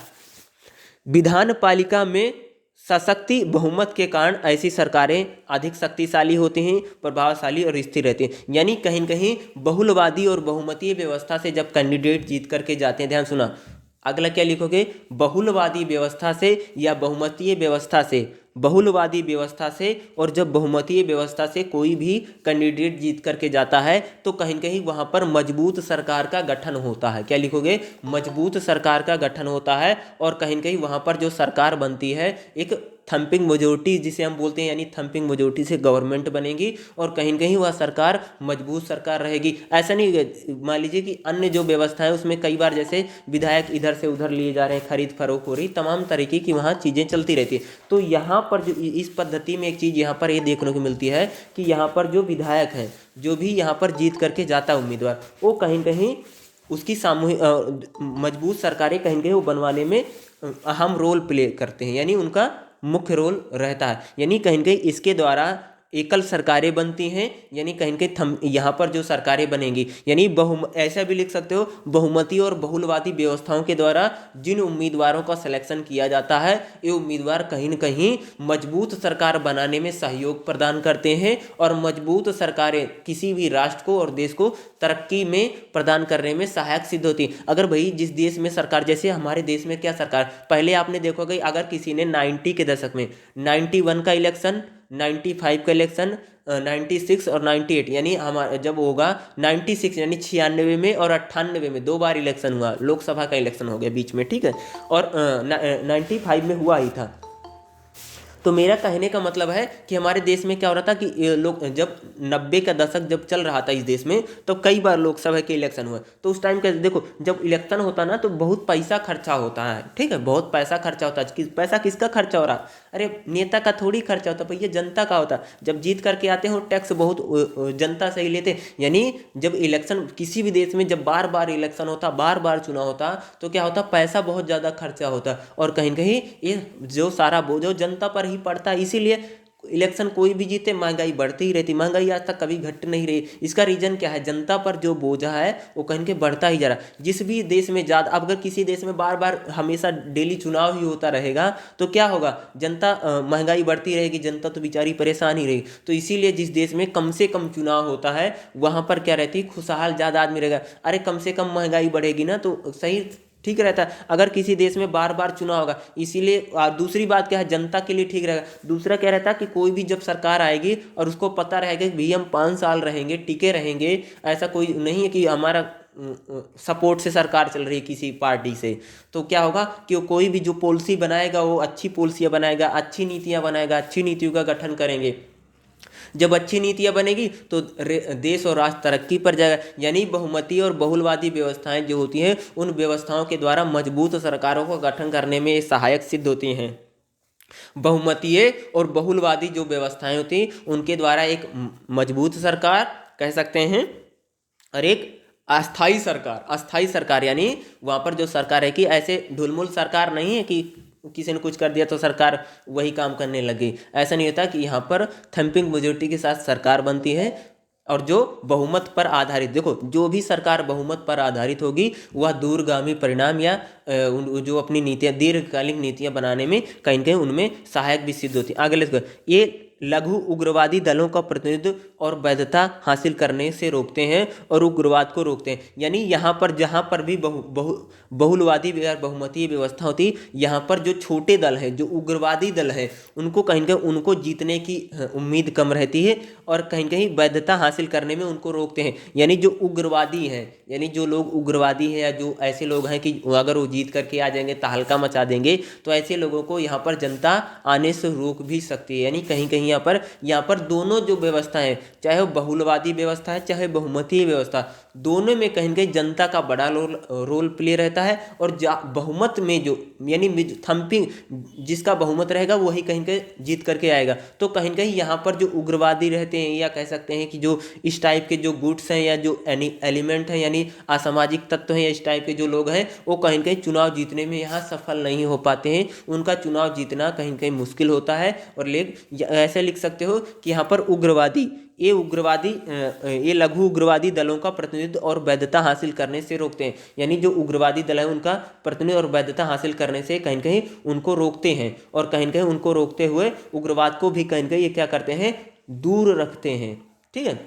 विधान पालिका में सशक्ति बहुमत के कारण ऐसी सरकारें अधिक शक्तिशाली होती हैं, प्रभावशाली और स्थिर रहती हैं। यानी कहीं न कहीं बहुलवादी और बहुमतीय व्यवस्था से जब कैंडिडेट जीत करके जाते हैं, ध्यान सुना, अगला क्या लिखोगे, बहुलवादी व्यवस्था से या बहुमतीय व्यवस्था से, बहुलवादी व्यवस्था से, और जब बहुमतीय व्यवस्था से कोई भी कैंडिडेट जीत करके जाता है तो कहीं न कहीं वहाँ पर मजबूत सरकार का गठन होता है। क्या लिखोगे, मजबूत सरकार का गठन होता है, और कहीं न कहीं वहाँ पर जो सरकार बनती है एक थम्पिंग मेजोरिटी जिसे हम बोलते हैं, यानी थम्पिंग मेजोरिटी से गवर्नमेंट बनेगी और कहीं न कहीं वह सरकार मजबूत सरकार रहेगी। ऐसा नहीं, मान लीजिए कि अन्य जो व्यवस्था है उसमें कई बार जैसे विधायक इधर से उधर लिए जा रहे हैं, खरीद फरोख्त हो रही, तमाम तरीके की वहाँ चीज़ें चलती रहती है। तो यहाँ पर जो इस पद्धति में एक चीज़ यहाँ पर ये देखने को मिलती है कि यहाँ पर जो विधायक है, जो भी यहाँ पर जीत करके जाता है उम्मीदवार, वो कहीं न कहीं उसकी सामूहिक मजबूत सरकारें कहीं न कहीं वो बनवाने में अहम रोल प्ले करते हैं, यानी उनका मुख्य रोल रहता है। यानी कहीं न कहीं इसके द्वारा एकल सरकारें बनती हैं, यानी कहीं कहीं थम यहाँ पर जो सरकारें बनेंगी, यानी ऐसा भी लिख सकते हो, बहुमती और बहुलवादी व्यवस्थाओं के द्वारा जिन उम्मीदवारों का सिलेक्शन किया जाता है, ये उम्मीदवार कहीं न कहीं मजबूत सरकार बनाने में सहयोग प्रदान करते हैं, और मजबूत सरकारें किसी भी राष्ट्र को और देश को तरक्की में प्रदान करने में सहायक सिद्ध होती है। अगर भाई जिस देश में सरकार, जैसे हमारे देश में क्या सरकार, पहले आपने देखोगे अगर किसी ने 90 के दशक में 91 का इलेक्शन, 95 का इलेक्शन, 96 और 98, यानी हमारा जब होगा 96 यानी 96 में और 98 में 2 बार इलेक्शन हुआ, लोकसभा का इलेक्शन हो गया बीच में, ठीक है, और 95 में हुआ ही था। तो मेरा कहने का मतलब है कि हमारे देश में क्या हो रहा था कि ये लोग जब 90 का दशक जब चल रहा था इस देश में, तो कई बार लोकसभा के इलेक्शन हुए, तो उस टाइम का देखो जब इलेक्शन होता ना तो बहुत पैसा खर्चा होता है, ठीक है, बहुत पैसा खर्चा होता है। पैसा किसका खर्चा हो रहा, अरे नेता का थोड़ी खर्चा होता, भैया जनता का होता। जब जीत करके आते हो टैक्स बहुत जनता से ही लेते, यानी जब इलेक्शन किसी भी देश में जब बार बार इलेक्शन होता, बार बार चुनाव होता, तो क्या होता, पैसा बहुत ज़्यादा खर्चा होता, और कहीं कहीं ये जो सारा बोझ जनता पर ही पड़ता है। इसीलिए इलेक्शन कोई भी जीते महंगाई बढ़ती ही रहती, महंगाई आज तक कभी घट नहीं रही। इसका रीजन क्या है, जनता पर जो बोझा है वो कहीं के बढ़ता ही जा रहा। जिस भी देश में ज़्यादा, अब अगर किसी देश में बार बार हमेशा डेली चुनाव ही होता रहेगा तो क्या होगा, जनता महंगाई बढ़ती रहेगी, जनता तो बेचारी परेशान ही रहेगी। तो इसीलिए जिस देश में कम से कम चुनाव होता है वहाँ पर क्या रहती है, खुशहाल ज़्यादा आदमी रहेगा। अरे कम से कम महंगाई बढ़ेगी ना तो सही ठीक रहता है। अगर किसी देश में बार बार चुनाव होगा, इसीलिए दूसरी बात क्या है, जनता के लिए ठीक रहेगा। दूसरा क्या रहता है कि कोई भी जब सरकार आएगी और उसको पता रहेगा कि भैया हम 5 साल रहेंगे, टिके रहेंगे, ऐसा कोई नहीं है कि हमारा सपोर्ट से सरकार चल रही है किसी पार्टी से, तो क्या होगा कि वो कोई भी जो पॉलिसी बनाएगा वो अच्छी पॉलिसियाँ बनाएगा, अच्छी नीतियाँ बनाएगा, अच्छी नीतियों का गठन करेंगे। जब अच्छी नीतियाँ बनेगी तो देश और राष्ट्र तरक्की पर जाएगा। यानी बहुमती और बहुलवादी व्यवस्थाएं जो होती हैं, उन व्यवस्थाओं के द्वारा मजबूत सरकारों का गठन करने में सहायक सिद्ध होती हैं। बहुमतीय और बहुलवादी जो व्यवस्थाएं होती हैं उनके द्वारा एक मजबूत सरकार कह सकते हैं, और एक अस्थाई सरकार, यानी वहाँ पर जो सरकार है कि ऐसे ढुलमुल सरकार नहीं है कि किसी ने कुछ कर दिया तो सरकार वही काम करने लगी। ऐसा नहीं होता कि यहाँ पर थम्पिंग मेजोरिटी के साथ सरकार बनती है, और जो बहुमत पर आधारित, देखो जो भी सरकार बहुमत पर आधारित होगी वह दूरगामी परिणाम या जो अपनी नीतियाँ, दीर्घकालिक नीतियाँ बनाने में कहीं न कहीं उनमें सहायक भी सिद्ध होती है। आगे लेट्स गो। ये लघु उग्रवादी दलों का प्रतिनिधित्व और वैधता हासिल करने से रोकते हैं और उग्रवाद को रोकते हैं। यानी यहाँ पर जहाँ पर भी बहुलवादी या बहुमतीय व्यवस्था होती, यहाँ पर जो छोटे दल हैं, जो उग्रवादी दल हैं, उनको कहीं कहीं उनको जीतने की उम्मीद कम रहती है, और कहीं कहीं वैधता हासिल करने में उनको रोकते हैं। यानी जो उग्रवादी हैं, यानी जो लोग उग्रवादी हैं या जो ऐसे लोग हैं कि अगर वो जीत करके आ जाएंगे तहलका मचा देंगे, तो ऐसे लोगों को यहाँ पर जनता आने से रोक भी सकती है। यानी कहीं कहीं यहाँ पर दोनों जो व्यवस्था है, चाहे वो बहुलवादी व्यवस्था है चाहे बहुमतीय व्यवस्था, दोनों में कहीं कहीं जनता का बड़ा रोल प्ले रहता है। और बहुमत में जो यानी थम्पिंग, जिसका बहुमत रहेगा वही कहीं कहीं जीत करके आएगा। तो कहीं कहीं यहाँ पर जो उग्रवादी रहते हैं, या कह सकते हैं कि जो इस टाइप के जो गुट्स हैं या जो एलिमेंट हैं, यानी असामाजिक तत्व हैं या इस टाइप के जो लोग हैं, वो कहीं कहीं चुनाव जीतने में यहाँ सफल नहीं हो पाते हैं। उनका चुनाव जीतना कहीं कहीं मुश्किल होता है। और ऐसे लिख सकते हो कि यहाँ पर उग्रवादी, ये लघु उग्रवादी दलों का प्रतिनिधित्व और वैधता हासिल करने से रोकते हैं। यानी जो उग्रवादी दल है उनका प्रतिनिधित्व और वैधता हासिल करने से कहीं कहीं उनको रोकते हैं, और कहीं कहीं उनको रोकते हुए उग्रवाद को भी कहीं कहीं ये क्या करते हैं, दूर रखते हैं। ठीक है,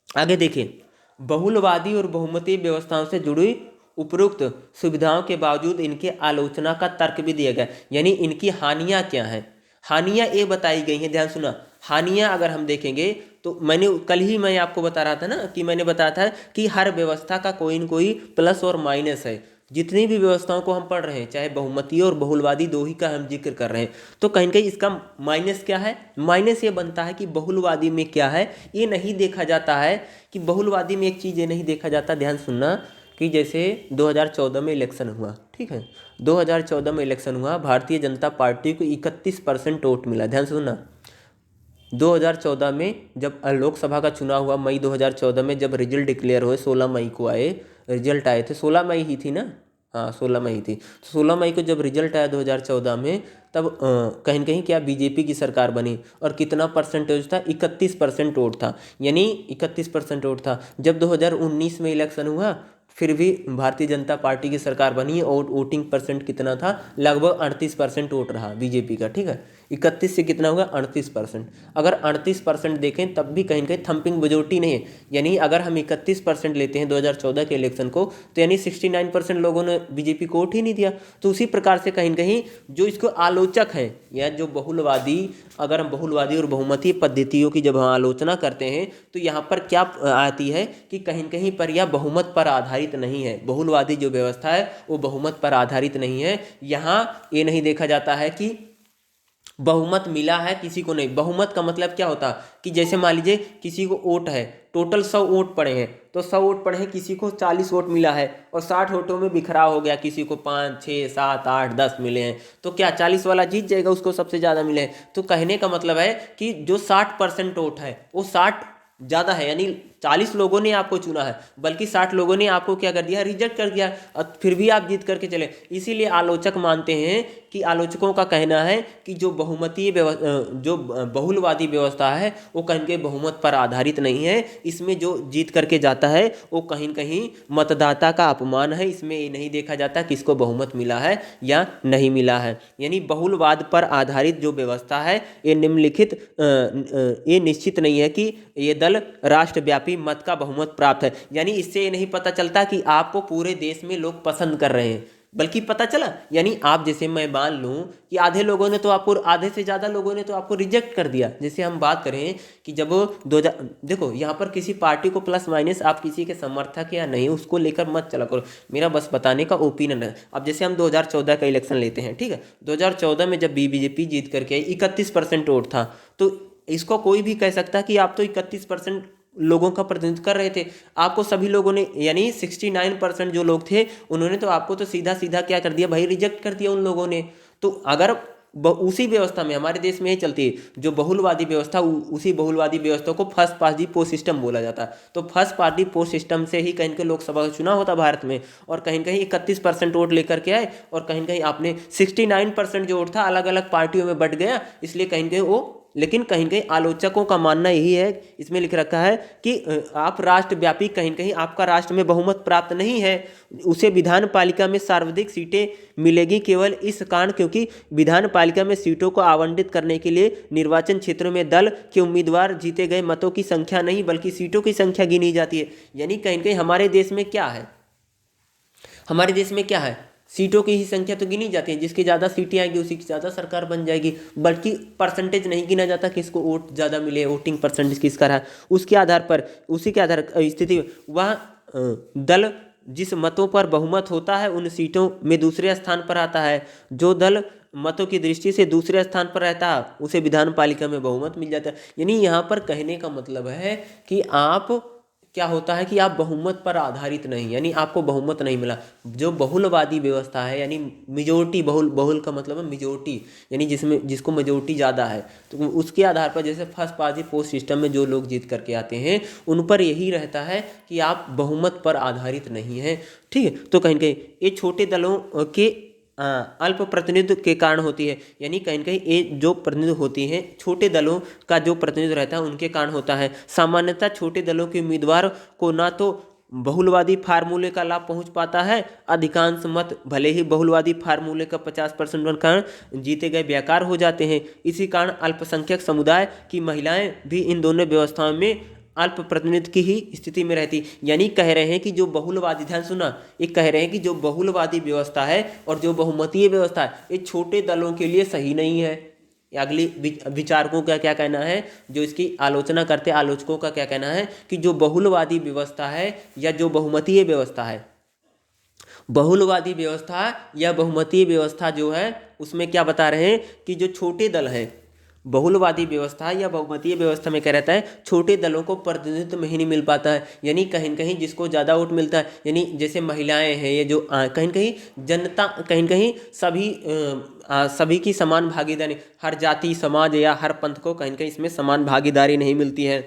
आगे देखिए। बहुलवादी और बहुमतीय व्यवस्थाओं से जुड़ी उपरोक्त सुविधाओं के बावजूद इनके आलोचना का तर्क भी दिया गया। यानी इनकी हानियाँ क्या हैं, हानियाँ ये बताई गई हैं, ध्यान सुना। हानियाँ अगर हम देखेंगे तो मैं आपको बता रहा था ना कि मैंने बताया था कि हर व्यवस्था का कोई न कोई प्लस और माइनस है। जितनी भी व्यवस्थाओं को हम पढ़ रहे हैं, चाहे बहुमतीय और बहुलवादी दो ही का हम जिक्र कर रहे हैं, तो कहीं कहीं इसका माइनस क्या है, माइनस ये बनता है कि बहुलवादी में क्या है ये नहीं देखा जाता है। कि बहुलवादी में एक चीज़ ये नहीं देखा जाता, ध्यान सुनना, कि जैसे 2014 में इलेक्शन हुआ, ठीक है, 2014 में इलेक्शन हुआ, भारतीय जनता पार्टी को 31% वोट मिला। ध्यान सुनना, 2014 में जब लोकसभा का चुनाव हुआ, मई 2014 में जब रिजल्ट डिक्लेयर हुए, 16 मई को आए, रिजल्ट आए थे, 16 मई ही थी ना, हाँ 16 मई थी। तो 16 मई को जब रिजल्ट आया 2014 में, तब कहीं न कहीं क्या बीजेपी की सरकार बनी। और कितना परसेंटेज था? 31% वोट था, यानी 31% वोट था। जब 2019 में इलेक्शन हुआ, फिर भी भारतीय जनता पार्टी की सरकार बनी और वोटिंग परसेंट कितना था? लगभग 38% वोट रहा बीजेपी का, ठीक है। 31 से कितना होगा? 38%। अगर 38% देखें तब भी कहीं न कहीं थंपिंग मेजोरिटी नहीं है। यानी अगर हम 31% लेते हैं 2014 के इलेक्शन को, तो यानी 69% लोगों ने बीजेपी को वोट ही नहीं दिया। तो उसी प्रकार से कहीं न कहीं जो इसको आलोचक हैं, या जो बहुलवादी, अगर हम बहुलवादी और बहुमतीय पद्धतियों की जब हम आलोचना करते हैं, तो यहाँ पर क्या आती है कि कहीं न कहीं पर यह बहुमत पर आधारित नहीं है। बहुलवादी जो व्यवस्था है वो बहुमत पर आधारित नहीं है। यहाँ ये नहीं देखा जाता है कि बहुमत मिला है किसी को नहीं। बहुमत का मतलब क्या होता कि जैसे मान लीजिए किसी को वोट है, टोटल 100 वोट पड़े हैं, तो 100 वोट पड़े हैं, किसी को 40 वोट मिला है और 60 वोटों में बिखराव हो गया, किसी को 5, 6, 7, 8, 10 मिले हैं, तो क्या 40 वाला जीत जाएगा? उसको सबसे ज़्यादा मिले हैं। तो कहने का मतलब है कि जो 60% वोट है वो 60 ज़्यादा है, यानी 40 लोगों ने आपको चुना है, बल्कि 60 लोगों ने आपको क्या कर दिया? रिजेक्ट कर दिया, और फिर भी आप जीत करके चले। इसीलिए आलोचक मानते हैं कि आलोचकों का कहना है कि जो बहुमतीय जो बहुलवादी व्यवस्था है वो कहीं के बहुमत पर आधारित नहीं है। इसमें जो जीत करके जाता है वो कहीं कहीं मतदाता का अपमान है। इसमें ये नहीं देखा जाता किसको बहुमत मिला है या नहीं मिला है। यानी बहुलवाद पर आधारित जो व्यवस्था है ये निम्नलिखित ये निश्चित नहीं है कि ये दल राष्ट्रव्यापी मत का बहुमत प्राप्त है। यानी इससे ये नहीं पता चलता कि आपको पूरे देश में लोग पसंद कर रहे हैं, बल्कि पता चला, यानी आप जैसे मैं मान लूं कि आधे लोगों ने तो आपको, आधे से ज़्यादा लोगों ने तो आपको रिजेक्ट कर दिया। जैसे हम बात करें कि जब 2000, देखो यहाँ पर किसी पार्टी को प्लस माइनस आप किसी के समर्थक या नहीं उसको लेकर मत चला करो, मेरा बस बताने का ओपिनियन है। अब जैसे हम 2014 का इलेक्शन लेते हैं, ठीक है। 2014 में जब बीजेपी जीत करके आई, 31% वोट था, तो इसको कोई भी कह सकता है कि आप तो 31% लोगों का प्रतिनिधित्व कर रहे थे। आपको सभी लोगों ने, यानी 69% जो लोग थे उन्होंने तो आपको तो सीधा सीधा क्या कर दिया भाई? रिजेक्ट कर दिया उन लोगों ने। तो अगर उसी व्यवस्था में, हमारे देश में ही चलती है जो बहुलवादी व्यवस्था, उसी बहुलवादी व्यवस्था को फर्स्ट पास्ट दी पोस्ट सिस्टम बोला जाता है। तो फर्स्ट पास्ट दी पोस्ट सिस्टम से ही कहीं के लोकसभा का चुनाव होता भारत में, और कहीं कहीं 31% वोट लेकर के आए, और कहीं कहीं आपने 69% जो वोट था अलग अलग पार्टियों में बट गया, इसलिए कहीं कहीं वो, लेकिन कहीं कहीं आलोचकों का मानना यही है, इसमें लिख रखा है कि आप राष्ट्रव्यापी, कहीं कहीं आपका राष्ट्र में बहुमत प्राप्त नहीं है, उसे विधान पालिका में सर्वाधिक सीटें मिलेगी केवल इस कारण क्योंकि विधान पालिका में सीटों को आवंटित करने के लिए निर्वाचन क्षेत्रों में दल के उम्मीदवार जीते गए मतों की संख्या नहीं बल्कि सीटों की संख्या गिनी जाती है। यानी कहीं कहीं हमारे देश में क्या है? हमारे देश में क्या है? सीटों की ही संख्या तो गिनी जाती है, जिसकी ज़्यादा सीटें आएंगी उसी की ज़्यादा सरकार बन जाएगी, बल्कि परसेंटेज नहीं गिना जाता किसको वोट ज़्यादा मिले, वोटिंग परसेंटेज किसका रहा, उसके आधार पर, उसी के आधार स्थिति वह दल जिस मतों पर बहुमत होता है उन सीटों में दूसरे स्थान पर आता है। जो दल मतों की दृष्टि से दूसरे स्थान पर रहता है उसे विधान पालिका में बहुमत मिल जाता है। यानी यहाँ पर कहने का मतलब है कि आप, क्या होता है कि आप बहुमत पर आधारित नहीं, यानी आपको बहुमत नहीं मिला। जो बहुलवादी व्यवस्था है, यानी मेजोरिटी, बहुल, बहुल का मतलब है मेजोरिटी, यानी जिसमें जिसको मेजोरिटी ज़्यादा है, तो उसके आधार पर जैसे first past the post system में जो लोग जीत करके आते हैं उन पर यही रहता है कि आप बहुमत पर आधारित नहीं है, ठीक है। तो कहीं कहीं ये छोटे दलों के अल्प प्रतिनिधित्व के कारण होती है, यानी कहीं कहीं ये जो प्रतिनिधित्व होती हैं छोटे दलों का जो प्रतिनिधित्व रहता है उनके कारण होता है। सामान्यतः छोटे दलों के उम्मीदवार को ना तो बहुलवादी फार्मूले का लाभ पहुंच पाता है, अधिकांश मत भले ही बहुलवादी फार्मूले का 50% कारण जीते गए बेकार हो जाते हैं। इसी कारण अल्पसंख्यक समुदाय की महिलाएं भी इन दोनों व्यवस्थाओं में अल्प प्रतिनिधित्व की ही स्थिति में रहती। यानी कह रहे हैं कि जो बहुलवादी, ध्यान सुना, ये कह रहे हैं कि जो बहुलवादी व्यवस्था है और जो बहुमतीय व्यवस्था है ये छोटे दलों के लिए सही नहीं है। अगली विचारकों का क्या कहना है, जो इसकी आलोचना करते आलोचकों का क्या कहना है कि जो बहुलवादी व्यवस्था है या जो बहुमतीय व्यवस्था है, बहुलवादी व्यवस्था या बहुमतीय व्यवस्था जो है उसमें क्या बता रहे हैं कि जो छोटे दल हैं, बहुलवादी व्यवस्था या बहुमतीय व्यवस्था में क्या रहता है, छोटे दलों को प्रतिनिधित्व में ही नहीं मिल पाता है। यानी कहीं कहीं जिसको ज़्यादा वोट मिलता है, यानी जैसे महिलाएं हैं, ये जो कहीं कहीं जनता, कहीं कहीं सभी की समान भागीदारी, हर जाति समाज या हर पंथ को कहीं कहीं इसमें समान भागीदारी नहीं मिलती है।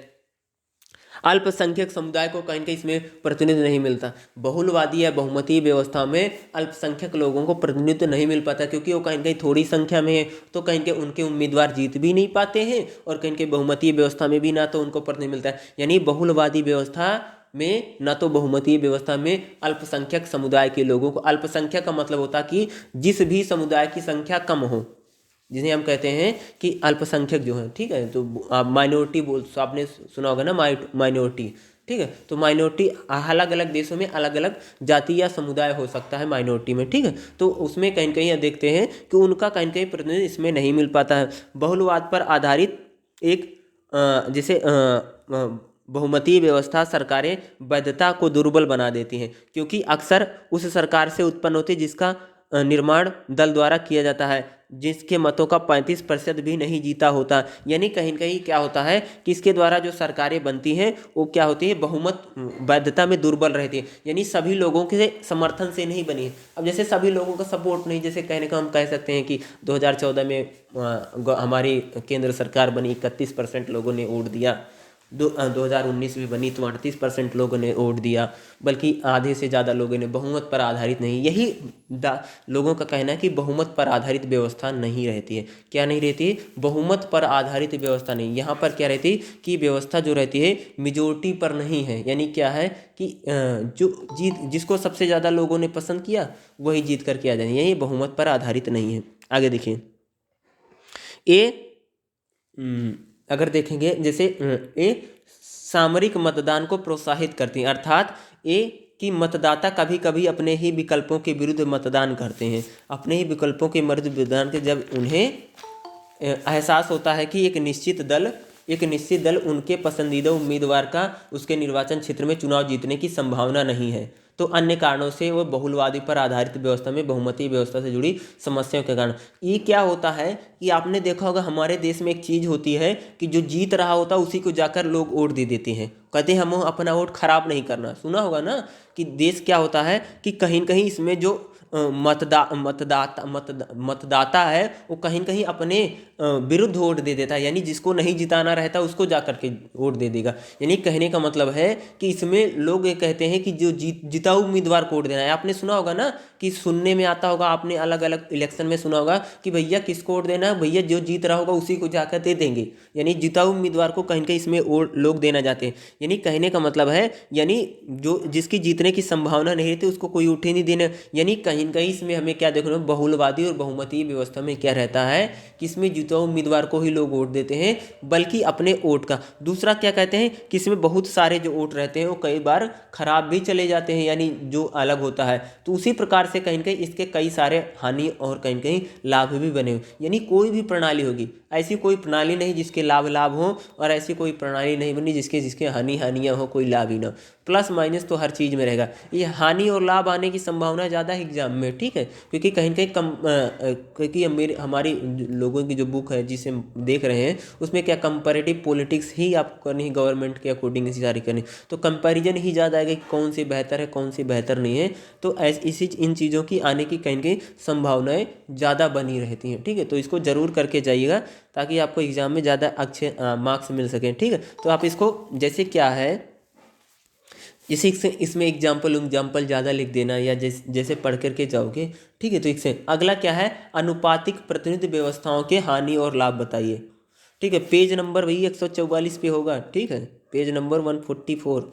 अल्पसंख्यक समुदाय को कहीं कहीं इसमें प्रतिनिधित्व नहीं मिलता। बहुलवादी या बहुमतीय व्यवस्था में अल्पसंख्यक लोगों को प्रतिनिधित्व नहीं मिल पाता, क्योंकि वो कहीं कहीं थोड़ी संख्या में है, तो कहीं कहीं उनके उम्मीदवार जीत भी नहीं पाते हैं, और कहीं कहीं बहुमतीय व्यवस्था में भी ना तो उनको प्रतिनिधित्व मिलता है। यानी बहुलवादी व्यवस्था में न तो बहुमतीय व्यवस्था में अल्पसंख्यक समुदाय के लोगों को, अल्पसंख्यक का मतलब होता कि जिस भी समुदाय की संख्या कम हो, जिन्हें हम कहते हैं कि अल्पसंख्यक जो है, ठीक है। तो आप माइनॉरिटी बोल, तो आपने सुना होगा ना, माइनॉरिटी, ठीक है। तो माइनॉरिटी अलग अलग देशों में अलग अलग जाति या समुदाय हो सकता है माइनॉरिटी में, ठीक है। तो उसमें कहीं कहीं देखते हैं कि उनका कहीं कहीं प्रतिनिधित्व इसमें नहीं मिल पाता है। बहुलवाद पर आधारित एक जैसे बहुमतीय व्यवस्था सरकारें वैधता को दुर्बल बना देती हैं, क्योंकि अक्सर उस सरकार से उत्पन्न होती है जिसका निर्माण दल द्वारा किया जाता है, जिसके मतों का 35% भी नहीं जीता होता। यानी कहीं कहीं क्या होता है कि इसके द्वारा जो सरकारें बनती हैं वो क्या होती है, बहुमत वैधता में दुर्बल रहती है, यानी सभी लोगों के समर्थन से नहीं बनी है। अब जैसे सभी लोगों का सपोर्ट नहीं, जैसे कहने का हम कह सकते हैं कि 2014 में हमारी केंद्र सरकार बनी, 31% लोगों ने वोट दिया। 2019 में बनी तो 38% लोगों ने वोट दिया, बल्कि आधे से ज़्यादा लोगों ने बहुमत पर आधारित नहीं। यही लोगों का कहना है कि बहुमत पर आधारित व्यवस्था नहीं रहती है। क्या नहीं रहती है? बहुमत पर आधारित व्यवस्था नहीं। यहाँ पर क्या रहती है कि व्यवस्था जो रहती है मेजोरिटी पर नहीं है, यानी क्या है कि जो जिसको सबसे ज़्यादा लोगों ने पसंद किया वही जीत कर के आ जाए, यही बहुमत पर आधारित नहीं है। आगे देखिए, अगर देखेंगे जैसे ए सामरिक मतदान को प्रोत्साहित करती है, अर्थात ए कि मतदाता कभी कभी अपने ही विकल्पों के विरुद्ध मतदान करते हैं। अपने ही विकल्पों के विरुद्ध मतदान के जब उन्हें एहसास होता है कि एक निश्चित दल उनके पसंदीदा उम्मीदवार का उसके निर्वाचन क्षेत्र में चुनाव जीतने की संभावना नहीं है, तो अन्य कारणों से वो बहुलवादी पर आधारित व्यवस्था में बहुमतीय व्यवस्था से जुड़ी समस्याओं के कारण ये क्या होता है कि आपने देखा होगा हमारे देश में एक चीज़ होती है कि जो जीत रहा होता है उसी को जाकर लोग वोट दे देते हैं, कहते हैं हम अपना वोट खराब नहीं करना। सुना होगा ना कि देश क्या होता है कि कहीं कहीं इसमें जो मतदाता है वो कहीं कहीं अपने विरुद्ध वोट दे देता है, यानी जिसको नहीं जिताना रहता उसको जा करके वोट दे देगा। यानी कहने का मतलब है कि इसमें लोग ये कहते हैं कि जो जिता उम्मीदवार को वोट देना है। आपने सुना होगा ना कि सुनने में आता होगा, आपने अलग अलग इलेक्शन में सुना होगा कि भैया किसको वोट देना है, भैया जो जीत रहा होगा उसी को जाकर दे देंगे, यानी जिता उम्मीदवार को कहीं कहीं इसमें वोट लोग देना चाहते हैं। यानी कहने का मतलब है यानी जो जिसकी जीतने की संभावना नहीं रहती उसको कोई वोट ही नहीं देना। यानी कहीं कहीं इसमें हमें क्या देखना, बहुलवादी और बहुमतीय व्यवस्था में क्या रहता है कि इसमें जिता उम्मीदवार को ही लोग वोट देते हैं, बल्कि अपने वोट का। दूसरा क्या कहते हैं कि इसमें बहुत सारे जो वोट रहते हैं वो कई बार खराब भी चले जाते हैं, यानी जो अलग होता है। तो उसी प्रकार से कहीं कहीं इसके कई सारे हानि और कहीं कहीं लाभ भी बने हुए। यानी कोई भी प्रणाली होगी, ऐसी कोई प्रणाली नहीं जिसके लाभ हो, और ऐसी कोई प्रणाली नहीं बनी जिसके हानियाँ हो, कोई लाभ ही ना। प्लस माइनस तो हर चीज़ में रहेगा। ये हानि और लाभ आने की संभावना ज़्यादा है एग्जाम में, ठीक है, क्योंकि कहीं कहीं क्योंकि हमारी लोगों की जो बुक है जिसे हम देख रहे हैं उसमें क्या कंपैरेटिव पॉलिटिक्स ही आपको करनी है, गवर्नमेंट के अकॉर्डिंग इसी सारी करनी, तो कंपैरिजन ही ज़्यादा आएगा कि कौन सी बेहतर है कौन सी बेहतर नहीं है। तो इसी इन चीज़ों की आने की कहीं कहीं संभावनाएं ज़्यादा बनी रहती हैं, ठीक है। तो इसको ज़रूर करके जाइएगा ताकि आपको एग्जाम में ज़्यादा अच्छे मार्क्स मिल सकें, ठीक है। तो आप इसको जैसे क्या है, जैसे इसमें एग्जाम्पल ज़्यादा लिख देना, या जैसे पढ़ करके जाओगे, ठीक है। तो इससे अगला क्या है, अनुपातिक प्रतिनिधि व्यवस्थाओं के हानि और लाभ बताइए, ठीक है। पेज नंबर वही 144 पे होगा, ठीक है, पेज नंबर 144,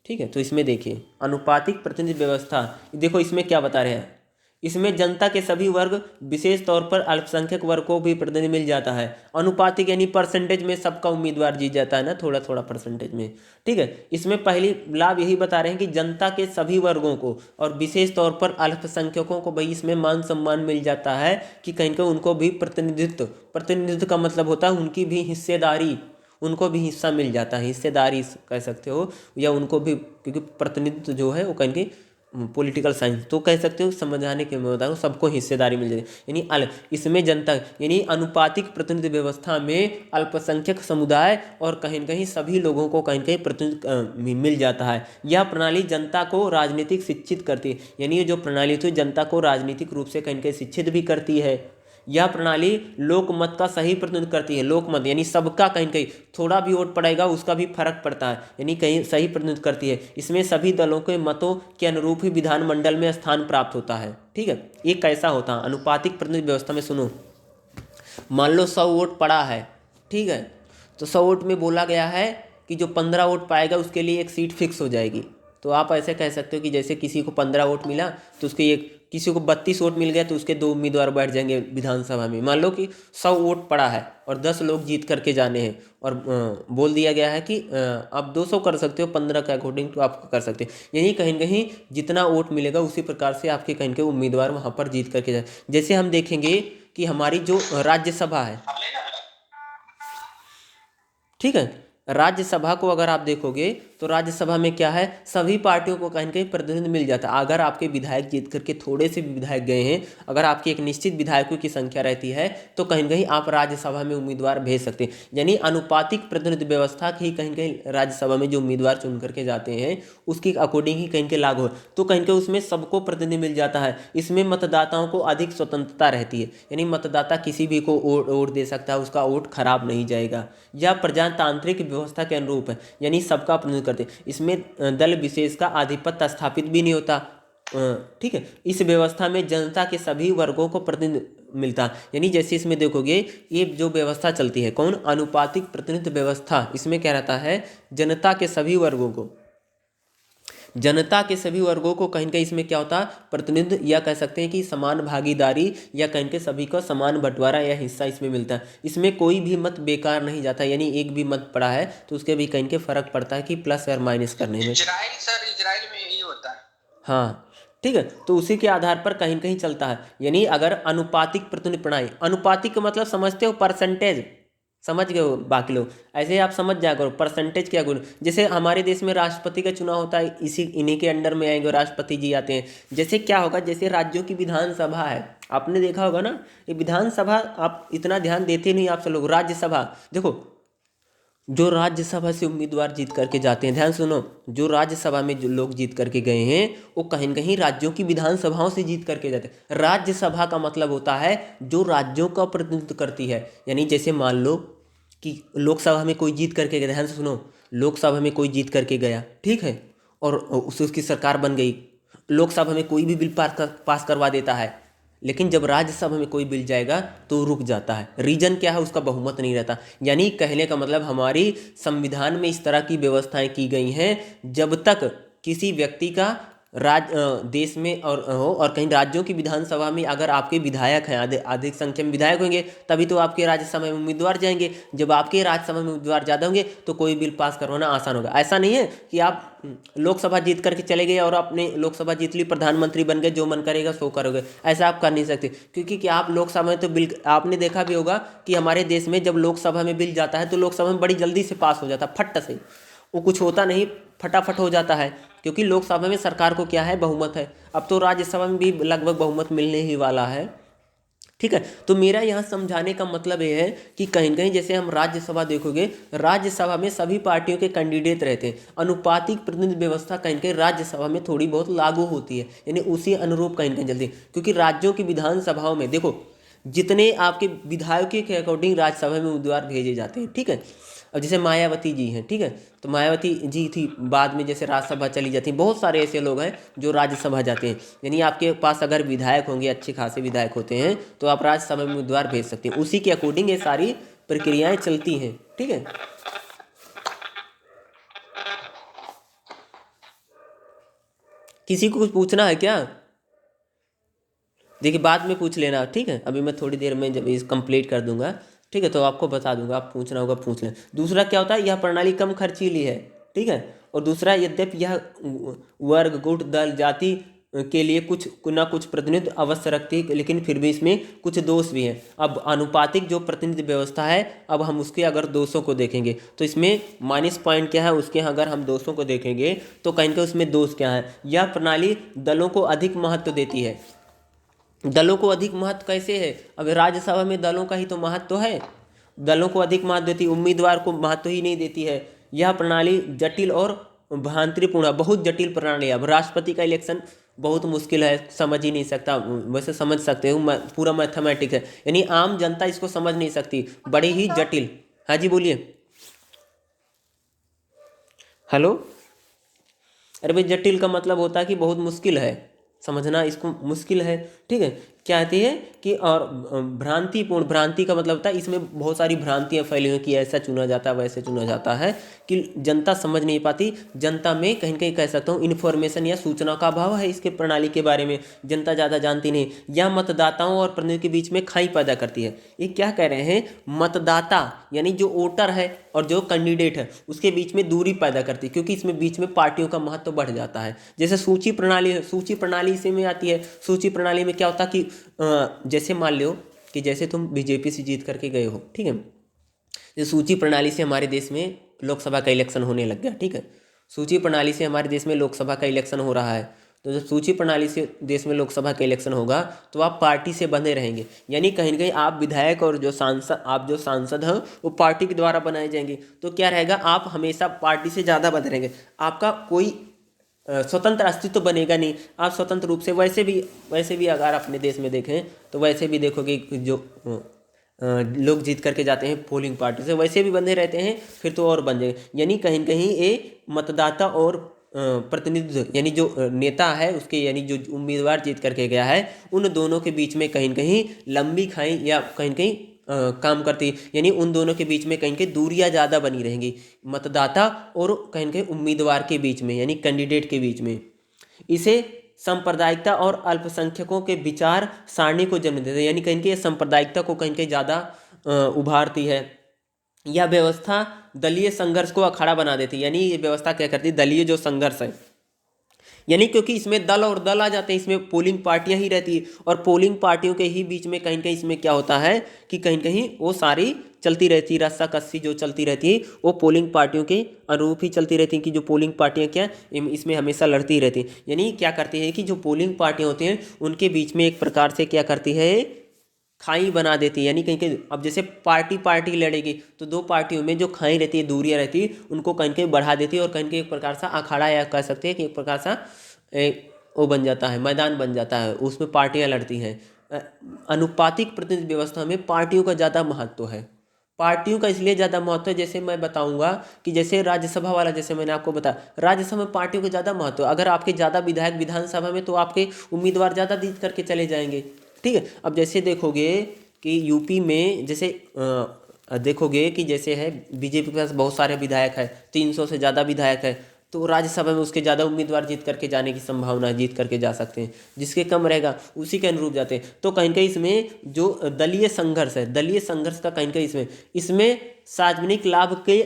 ठीक है। तो इसमें देखिए अनुपातिक प्रतिनिधि व्यवस्था, देखो इसमें क्या बता रहे हैं, इसमें जनता के सभी वर्ग विशेष तौर पर अल्पसंख्यक वर्ग को भी प्रतिनिधि मिल जाता है। अनुपातिक यानी परसेंटेज में सबका उम्मीदवार जीत जाता है ना, थोड़ा थोड़ा परसेंटेज में, ठीक है। इसमें पहली लाभ यही बता रहे हैं कि जनता के सभी वर्गों को और विशेष तौर पर अल्पसंख्यकों को भाई इसमें मान सम्मान मिल जाता है कि कहीं कहीं उनको भी प्रतिनिधित्व का मतलब होता है उनकी भी हिस्सेदारी, उनको भी हिस्सा मिल जाता है, हिस्सेदारी कह सकते हो, या उनको भी, क्योंकि प्रतिनिधित्व जो है वो कहीं कहीं पॉलिटिकल साइंस तो कह सकते हो, समझाने के मैं बता रहा हूँ, सबको हिस्सेदारी मिल जाएगी। यानी इसमें जनता यानी अनुपातिक प्रतिनिधि व्यवस्था में अल्पसंख्यक समुदाय और कहीं कहीं सभी लोगों को कहीं कहीं प्रतिनिधि मिल जाता है। यह प्रणाली जनता को राजनीतिक शिक्षित करती है, यानी ये जो प्रणाली थी जनता को राजनीतिक रूप से कहीं कहीं शिक्षित भी करती है, यह प्रणाली लोकमत का सही प्रतिनिधित्व करती है। लोकमत यानी सबका कहीं कहीं थोड़ा भी वोट पड़ेगा उसका भी फर्क पड़ता है, यानी कहीं सही प्रतिनिधित्व करती है। इसमें सभी दलों के मतों के अनुरूप ही विधानमंडल में स्थान प्राप्त होता है। ठीक है, ये कैसा होता है अनुपातिक प्रतिनिधित्व व्यवस्था में? सुनो, मान लो 100 वोट पड़ा है, ठीक है, तो 100 वोट में बोला गया है कि जो 15 वोट पाएगा उसके लिए एक सीट फिक्स हो जाएगी। तो आप ऐसे कह सकते हो कि जैसे किसी को 15 वोट मिला तो उसके एक, किसी को 32 वोट मिल गया तो उसके 2 उम्मीदवार बैठ जाएंगे विधानसभा में। मान लो कि 100 वोट पड़ा है और 10 लोग जीत करके जाने हैं और बोल दिया गया है कि आप 200 कर सकते हो, 15 के अकॉर्डिंग तो आप कर सकते हो। यही कहीं कहीं जितना वोट मिलेगा उसी प्रकार से आपके कहीं के उम्मीदवार वहाँ पर जीत करके जाए। जैसे हम देखेंगे कि हमारी जो राज्यसभा है, ठीक है, राज्यसभा को अगर आप देखोगे तो राज्यसभा में क्या है, सभी पार्टियों को कहीं ना कहीं प्रतिनिधित्व मिल जाता है। अगर आपके विधायक जीत करके थोड़े से भी विधायक गए हैं, अगर आपकी एक निश्चित विधायकों की संख्या रहती है तो कहीं ना कहीं आप राज्यसभा में उम्मीदवार भेज सकते हैं। यानी अनुपातिक प्रतिनिधित्व व्यवस्था की कहीं कहीं राज्यसभा में जो उम्मीदवार चुन करके जाते हैं उसकी अकॉर्डिंग ही कहीं के लागू हो, तो कहीं के उसमें सबको प्रतिनिधि मिल जाता है। इसमें मतदाताओं को अधिक स्वतंत्रता रहती है, यानी मतदाता किसी भी को वोट दे सकता है, उसका वोट खराब नहीं जाएगा। यह प्रजातांत्रिक व्यवस्था के अनुरूप है, यानी सबका प्रतिनिधित्व करते हैं। इसमें दल विशेष का आधिपत्य स्थापित भी नहीं होता। ठीक है, इस व्यवस्था में जनता के सभी वर्गों को प्रतिनिधित्व मिलता है। यानी जैसे इसमें देखोगे ये जो व्यवस्था चलती है, कौन, अनुपातिक प्रतिनिधित्व व्यवस्था, इसमें क्या रहता है, जनता के सभी वर्गों को, जनता के सभी वर्गों को कहीं कहीं इसमें क्या होता है, प्रतिनिधित्व, या कह सकते हैं कि समान भागीदारी, या कहीं के सभी को समान बंटवारा या हिस्सा इसमें मिलता है। इसमें कोई भी मत बेकार नहीं जाता, यानी एक भी मत पड़ा है तो उसके भी कहीं के फर्क पड़ता है कि प्लस और माइनस करने में। इजराइल में यही होता है। हाँ, ठीक है, तो उसी के आधार पर कहीं कहीं चलता है। यानी अगर अनुपातिक प्रतिनिधित्व प्रणाली, अनुपातिक का मतलब समझते हो, परसेंटेज, समझ गए हो बाकी लोग, ऐसे ही आप समझ जाया करो परसेंटेज क्या गुण। जैसे हमारे देश में राष्ट्रपति का चुनाव होता है, इसी इन्हीं के अंडर में आएंगे, राष्ट्रपति जी आते हैं। जैसे क्या होगा, जैसे राज्यों की विधानसभा है, आपने देखा होगा ना, ये विधानसभा आप इतना ध्यान देते नहीं आप सब लोग। राज्यसभा देखो, जो राज्यसभा से उम्मीदवार जीत करके जाते हैं, ध्यान सुनो, जो राज्यसभा में जो लोग जीत करके गए हैं वो कहीं कहीं राज्यों की विधानसभाओं से जीत करके जाते हैं। राज्यसभा का मतलब होता है जो राज्यों का प्रतिनिधित्व करती है। यानी जैसे मान लो कि लोकसभा में कोई जीत करके गया, ध्यान से सुनो, लोकसभा में कोई जीत करके गया, ठीक है, और उसकी सरकार बन गई। लोकसभा में कोई भी बिल पास करवा देता है, लेकिन जब राज्यसभा में कोई बिल जाएगा तो रुक जाता है। रीजन क्या है, उसका बहुमत नहीं रहता। यानी कहने का मतलब हमारी संविधान में इस तरह की व्यवस्थाएं की गई हैं, जब तक किसी व्यक्ति का देश में और कहीं राज्यों की विधानसभा में अगर आपके विधायक हैं, अधिक संख्या में विधायक होंगे, तभी तो आपके राज्यसभा में उम्मीदवार जाएंगे। जब आपके राज्यसभा में उम्मीदवार ज़्यादा होंगे तो कोई बिल पास करवाना आसान होगा। ऐसा नहीं है कि आप लोकसभा जीत करके चले गए और आपने लोकसभा जीत ली, प्रधानमंत्री बन गए, जो मन करेगा सो करोगे, ऐसा आप कर नहीं सकते। क्योंकि क्या आप लोकसभा में तो बिल, आपने देखा भी होगा कि हमारे देश में जब लोकसभा में बिल जाता है तो लोकसभा में बड़ी जल्दी से पास हो जाता है, फट से, वो कुछ होता नहीं, फटाफट हो जाता है, क्योंकि लोकसभा में सरकार को क्या है, बहुमत है। अब तो राज्यसभा में भी लगभग बहुमत मिलने ही वाला है। ठीक है, तो मेरा यहाँ समझाने का मतलब ये है कि कहीं कहीं जैसे हम राज्यसभा देखोगे, राज्यसभा में सभी पार्टियों के कैंडिडेट रहते हैं। अनुपातिक प्रतिनिधि व्यवस्था कहीं कहीं राज्यसभा में थोड़ी बहुत लागू होती है, यानी उसी अनुरूप कहीं कहीं चलती है। क्योंकि राज्यों की विधानसभाओं में देखो, जितने आपके विधायकों के अकॉर्डिंग राज्यसभा में उम्मीदवार भेजे जाते हैं। ठीक है, अब जैसे मायावती जी हैं, ठीक है, तो मायावती जी थी, बाद में जैसे राज्यसभा चली जाती हैं। बहुत सारे ऐसे लोग हैं जो राज्यसभा जाते हैं। यानी आपके पास अगर विधायक होंगे, अच्छे खासे विधायक होते हैं, तो आप राज्यसभा में उम्मीदवार भेज सकते हैं। उसी के अकॉर्डिंग ये सारी प्रक्रियाएं चलती हैं। ठीक है, किसी को कुछ पूछना है क्या? देखिए बाद में पूछ लेना, ठीक है, अभी मैं थोड़ी देर में जब इस कंप्लीट कर दूंगा, ठीक है, तो आपको बता दूंगा, आप पूछना होगा पूछ लें। दूसरा क्या होता है, यह प्रणाली कम खर्चीली है। ठीक है, और दूसरा, यद्यपि यह वर्ग, गुट, दल, जाति के लिए कुछ ना कुछ प्रतिनिधित्व अवश्य रखती है, लेकिन फिर भी इसमें कुछ दोष भी हैं। अब अनुपातिक जो प्रतिनिधित्व व्यवस्था है, अब हम उसके अगर दोषों को देखेंगे तो इसमें माइनस पॉइंट क्या है, उसके अगर हम दोषों को देखेंगे तो कहीं के उसमें दोष क्या है। यह प्रणाली दलों को अधिक महत्व देती है। दलों को अधिक महत्व कैसे है, अब राज्यसभा में दलों का ही तो महत्व तो है, दलों को अधिक महत्व देती, उम्मीदवार को महत्व ही नहीं देती है। यह प्रणाली जटिल और भ्रांतिपूर्ण, बहुत जटिल प्रणाली है। अब राष्ट्रपति का इलेक्शन बहुत मुश्किल है, समझ ही नहीं सकता। वैसे समझ सकते हो, पूरा मैथमेटिक्स है, यानी आम जनता इसको समझ नहीं सकती, बड़ी ही जटिल। हाँ जी बोलिए। हेलो। अरे भाई, जटिल का मतलब होता है कि बहुत मुश्किल है समझना, इसको मुश्किल है। ठीक है, क्या कहती है कि और भ्रांतिपूर्ण, भ्रांति का मतलब होता है इसमें बहुत सारी भ्रांतियां फैली हुई कि ऐसा चुना जाता है वैसे चुना जाता है, कि जनता समझ नहीं पाती। जनता में कहीं कहीं कह सकता हूँ इन्फॉर्मेशन या सूचना का अभाव है, इसके प्रणाली के बारे में जनता ज़्यादा जानती नहीं, या मतदाताओं और प्रतिनिधियों के बीच में खाई पैदा करती है। ये क्या कह रहे हैं, मतदाता यानी जो वोटर है और जो कैंडिडेट है उसके बीच में दूरी पैदा करती है, क्योंकि इसमें बीच में पार्टियों का महत्व बढ़ जाता है। जैसे सूची प्रणाली है, सूची प्रणाली इसी में आती है। सूची प्रणाली में क्या होता है कि जैसे मान लो कि जैसे तुम बीजेपी से जीत करके गए हो, ठीक है, ये सूची प्रणाली से हमारे देश में लोकसभा का इलेक्शन होने लग गया। ठीक है, सूची प्रणाली से हमारे देश में लोकसभा का इलेक्शन हो रहा है। तो जब सूची प्रणाली से देश में लोकसभा का इलेक्शन होगा तो आप पार्टी से बंधे रहेंगे, यानी कहीं ना कहीं आप विधायक और जो सांसद, आप जो सांसद हैं वो पार्टी के द्वारा बनाए जाएंगे। तो क्या रहेगा, आप हमेशा पार्टी से ज़्यादा बंधे रहेंगे, आपका कोई स्वतंत्र अस्तित्व बनेगा नहीं। आप स्वतंत्र रूप से वैसे भी अगर अपने देश में देखें तो वैसे भी देखोगे कि जो लोग जीत करके जाते हैं पोलिंग पार्टी से, वैसे भी बंधे रहते हैं, फिर तो और बन जाएंगे। यानी कहीं कहीं ये मतदाता और प्रतिनिधित्व यानी जो नेता है उसके, यानी जो उम्मीदवार जीत करके गया है, उन दोनों के बीच में कहीं कहीं लंबी खाई या कहीं कहीं काम करती, यानी उन दोनों के बीच में कहीं कहीं दूरियां ज़्यादा बनी रहेंगी, मतदाता और कहीं कहीं उम्मीदवार के बीच में, यानी कैंडिडेट के बीच में। इसे सांप्रदायिकता और अल्पसंख्यकों के विचार सारणी को जन्म देते हैं, यानी कहीं कहीं सांप्रदायिकता को कहीं कहीं ज़्यादा उभारती है। यह व्यवस्था दलीय संघर्ष को अखाड़ा बना देती है, यानी ये व्यवस्था क्या करती है, दलीय जो संघर्ष है, यानी क्योंकि इसमें दल और दल आ जाते हैं, इसमें पोलिंग पार्टियां ही रहती है, और पोलिंग पार्टियों के ही बीच में कहीं कहीं इसमें क्या होता है कि कहीं कहीं वो सारी चलती रहती है, रस्सा कस्सी जो चलती रहती है वो पोलिंग पार्टियों के अनुरूप ही चलती रहती है, कि जो पोलिंग पार्टियां क्या इसमें हमेशा लड़ती रहती है। यानी क्या करती है कि जो पोलिंग पार्टियां होती हैं उनके बीच में एक प्रकार से क्या करती है, खाई बना देती है। यानी कहीं कहीं अब जैसे पार्टी पार्टी लड़ेगी तो दो पार्टियों में जो खाई रहती है, दूरियां रहती है, उनको कहीं कहीं बढ़ा देती है, और कहीं कहीं एक प्रकार से अखाड़ा या कह सकते हैं कि एक प्रकार सा वो बन जाता है, मैदान बन जाता है, उसमें पार्टियां लड़ती हैं। अनुपातिक प्रतिनिधि व्यवस्था में पार्टियों का ज़्यादा महत्व है। पार्टियों का इसलिए ज़्यादा महत्व है, जैसे मैं बताऊंगा कि जैसे राज्यसभा वाला, जैसे मैंने आपको बताया, राज्यसभा में पार्टियों का ज़्यादा महत्व है। अगर आपके ज़्यादा विधायक विधानसभा में तो आपके उम्मीदवार ज़्यादा जीत करके चले जाएंगे। ठीक है, अब जैसे देखोगे कि यूपी में जैसे देखोगे कि जैसे है बीजेपी के पास बहुत सारे विधायक है, 300 से ज़्यादा विधायक है, तो राज्यसभा में उसके ज़्यादा उम्मीदवार जीत करके जाने की संभावना है, जीत करके जा सकते हैं। जिसके कम रहेगा उसी के अनुरूप जाते हैं। तो कहीं कहीं इसमें जो दलीय संघर्ष है, दलीय संघर्ष का कहीं कहीं इसमें सार्वजनिक लाभ के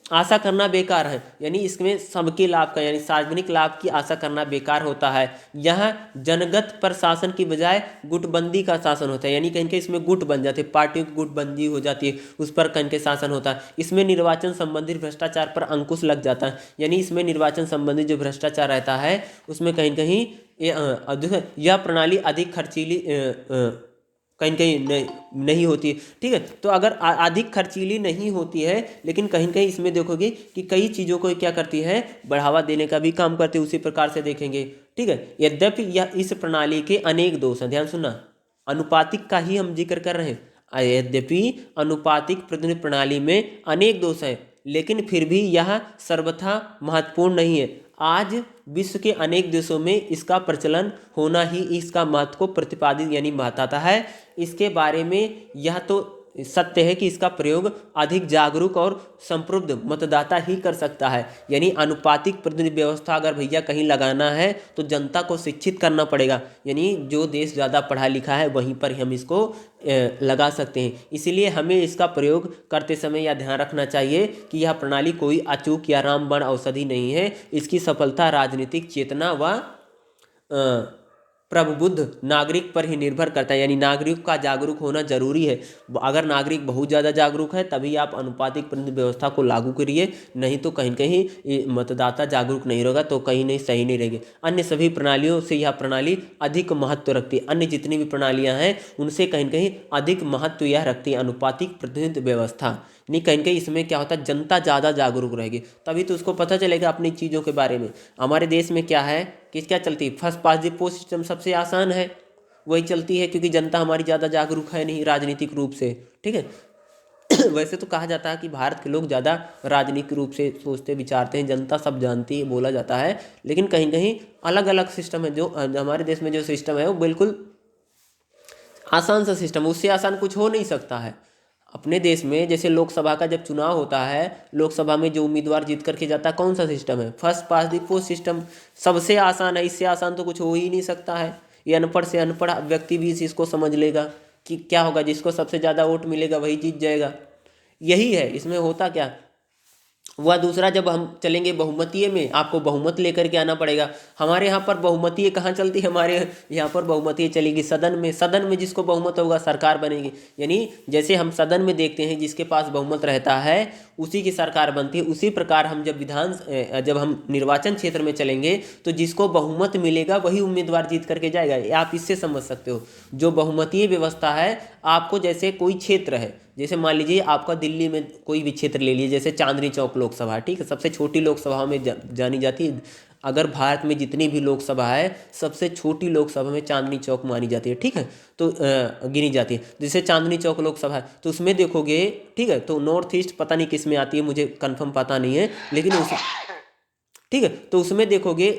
आशा करना बेकार है, यानी इसमें सबके लाभ का, यानी सार्वजनिक लाभ की आशा करना बेकार होता है। यह जनगत पर शासन की बजाय गुटबंदी का शासन होता है, यानी कहीं कहीं इसमें गुट बन जाते हैं, पार्टियों की गुटबंदी हो जाती है, उस पर कहीं के शासन होता है। इसमें निर्वाचन संबंधित भ्रष्टाचार पर अंकुश लग जाता है, यानी इसमें निर्वाचन संबंधित जो भ्रष्टाचार रहता है उसमें कहीं कहीं यह प्रणाली अधिक खर्चीली कहीं कहीं नहीं होती है। ठीक है, तो अगर अधिक खर्चीली नहीं होती है, लेकिन कहीं कहीं इसमें देखोगे कि कई चीज़ों को क्या करती है, बढ़ावा देने का भी काम करती है, उसी प्रकार से देखेंगे। ठीक है, यद्यपि यह इस प्रणाली के अनेक दोष हैं, ध्यान सुनना, अनुपातिक का ही हम जिक्र कर रहे हैं। यद्यपि अनुपातिक प्रतिनिधि प्रणाली में अनेक दोष हैं, लेकिन फिर भी यह सर्वथा महत्वपूर्ण नहीं है। आज विश्व के अनेक देशों में इसका प्रचलन होना ही इसका महत्व को प्रतिपादित यानी बताता है। इसके बारे में यह तो सत्य है कि इसका प्रयोग अधिक जागरूक और संप्रबुद्ध मतदाता ही कर सकता है। यानी अनुपातिक प्रतिनिधि व्यवस्था अगर भैया कहीं लगाना है तो जनता को शिक्षित करना पड़ेगा, यानी जो देश ज़्यादा पढ़ा लिखा है वहीं पर हम इसको लगा सकते हैं। इसीलिए हमें इसका प्रयोग करते समय यह ध्यान रखना चाहिए कि यह प्रणाली कोई अचूक या रामबाण औषधि नहीं है। इसकी सफलता राजनीतिक चेतना व प्रबुद्ध नागरिक पर ही निर्भर करता है, यानी नागरिक का जागरूक होना जरूरी है। अगर नागरिक बहुत ज़्यादा जागरूक है तभी आप अनुपातिक प्रतिनिधि व्यवस्था को लागू करिए, नहीं तो कहीं कहीं मतदाता जागरूक नहीं रहेगा तो कहीं नहीं सही नहीं रहेगी। अन्य सभी प्रणालियों से यह प्रणाली अधिक महत्व रखती है, अन्य जितनी भी प्रणालियां हैं उनसे कहीं कहीं अधिक महत्व यह रखती है अनुपातिक प्रतिनिधि व्यवस्था। नहीं, कहीं कहीं इसमें क्या होता है, जनता ज़्यादा जागरूक रहेगी तभी तो उसको पता चलेगा अपनी चीज़ों के बारे में। हमारे देश में क्या है कि क्या चलती है, first pass the post system सबसे आसान है, वही चलती है क्योंकि जनता हमारी ज़्यादा जागरूक है नहीं राजनीतिक रूप से, ठीक है। वैसे तो कहा जाता है कि भारत के लोग ज़्यादा राजनीतिक रूप से सोचते विचारते हैं, जनता सब जानती है बोला जाता है, लेकिन कहीं कहीं अलग अलग सिस्टम है। जो हमारे देश में जो सिस्टम है वो बिल्कुल आसान सा सिस्टम है, उससे आसान कुछ हो नहीं सकता है। अपने देश में जैसे लोकसभा का जब चुनाव होता है, लोकसभा में जो उम्मीदवार जीत करके जाता है, कौन सा सिस्टम है, first pass the post system, सबसे आसान है, इससे आसान तो कुछ हो ही नहीं सकता है। ये अनपढ़ से अनपढ़ व्यक्ति भी इस चीज़ को समझ लेगा कि क्या होगा, जिसको सबसे ज़्यादा वोट मिलेगा वही जीत जाएगा। यही है इसमें होता क्या। वह दूसरा, जब हम चलेंगे बहुमतीय में, आपको बहुमत लेकर के आना पड़ेगा। हमारे यहाँ पर बहुमतीय कहाँ चलती है, हमारे यहाँ पर बहुमतीय चलेगी सदन में। सदन में जिसको बहुमत होगा सरकार बनेगी, यानी जैसे हम सदन में देखते हैं जिसके पास बहुमत रहता है उसी की सरकार बनती है। उसी प्रकार हम जब हम निर्वाचन क्षेत्र में चलेंगे तो जिसको बहुमत मिलेगा वही उम्मीदवार जीत करके जाएगा। ये आप इससे समझ सकते हो। जो बहुमतीय व्यवस्था है, आपको जैसे कोई क्षेत्र है, जैसे मान लीजिए आपका दिल्ली में कोई भी क्षेत्र ले लीजिए, जैसे चांदनी चौक लोकसभा, ठीक है, सबसे छोटी लोकसभा में जानी जाती है। अगर भारत में जितनी भी लोकसभा है, सबसे छोटी लोकसभा में चांदनी चौक मानी जाती है, ठीक है, तो गिनी जाती है। जैसे चांदनी चौक लोकसभा है तो उसमें देखोगे, ठीक है, तो नॉर्थ ईस्ट पता नहीं किस में आती है, मुझे कंफर्म पता नहीं है, लेकिन ठीक है, तो उसमें देखोगे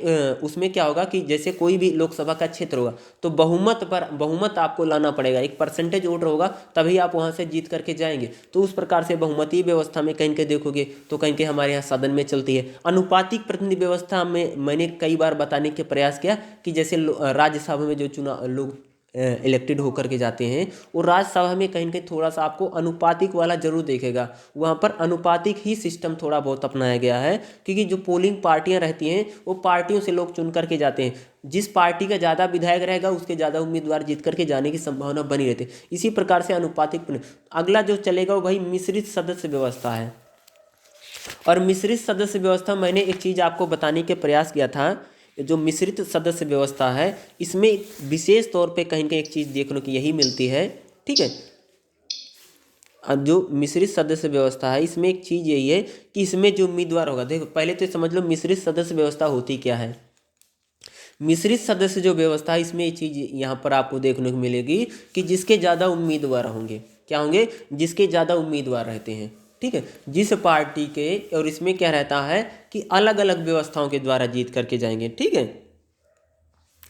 उसमें क्या होगा कि जैसे कोई भी लोकसभा का क्षेत्र होगा तो बहुमत आपको लाना पड़ेगा, एक परसेंटेज वोट होगा तभी आप वहां से जीत करके जाएंगे। तो उस प्रकार से बहुमतीय व्यवस्था में कहीं कहीं देखोगे तो कहीं कहीं हमारे यहाँ सदन में चलती है। अनुपातिक प्रतिनिधि व्यवस्था में मैंने कई बार बताने के प्रयास किया कि जैसे राज्यसभा में जो चुनाव लोग इलेक्टेड होकर के जाते हैं, और राज्यसभा में कहीं ना कहीं थोड़ा सा आपको अनुपातिक वाला जरूर देखेगा। वहाँ पर अनुपातिक ही सिस्टम थोड़ा बहुत अपनाया गया है, क्योंकि जो पोलिंग पार्टियां रहती हैं वो पार्टियों से लोग चुन करके जाते हैं। जिस पार्टी का ज़्यादा विधायक रहेगा उसके ज़्यादा उम्मीदवार जीत करके जाने की संभावना बनी रहती है। इसी प्रकार से अनुपातिक। अगला जो चलेगा वो भाई मिश्रित सदस्य व्यवस्था है। और मिश्रित सदस्य व्यवस्था मैंने एक चीज़ आपको बताने के प्रयास किया था, जो मिश्रित सदस्य व्यवस्था है इसमें विशेष तौर पे कहीं कहीं एक चीज़ देखने की यही मिलती है, ठीक है। अब जो मिश्रित सदस्य व्यवस्था है इसमें एक चीज़ यही है कि इसमें जो उम्मीदवार होगा, देखो पहले तो समझ लो मिश्रित सदस्य व्यवस्था होती क्या है। मिश्रित सदस्य जो व्यवस्था है इसमें एक चीज़ यहाँ पर आपको देखने को मिलेगी कि जिसके ज़्यादा उम्मीदवार होंगे, क्या होंगे, जिसके ज़्यादा उम्मीदवार रहते हैं, ठीक है, जिस पार्टी के, और इसमें क्या रहता है कि अलग अलग व्यवस्थाओं के द्वारा जीत करके जाएंगे, ठीक है।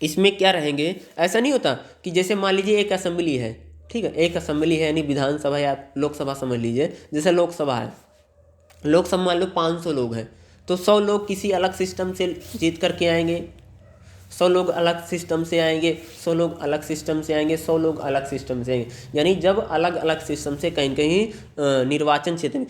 इसमें क्या रहेंगे, ऐसा नहीं होता कि जैसे मान लीजिए एक असेंबली है, ठीक है, एक असेंबली है यानी विधानसभा या लोकसभा समझ लीजिए। जैसे लोकसभा है, लोकसभा मान लो 500 लोग हैं, तो 100 लोग किसी अलग सिस्टम से जीत करके आएंगे, 100 लोग अलग सिस्टम से आएंगे, 100 लोग अलग सिस्टम से आएंगे, 100 लोग अलग सिस्टम से आएंगे। यानी जब अलग अलग सिस्टम से कहीं कहीं निर्वाचन क्षेत्र में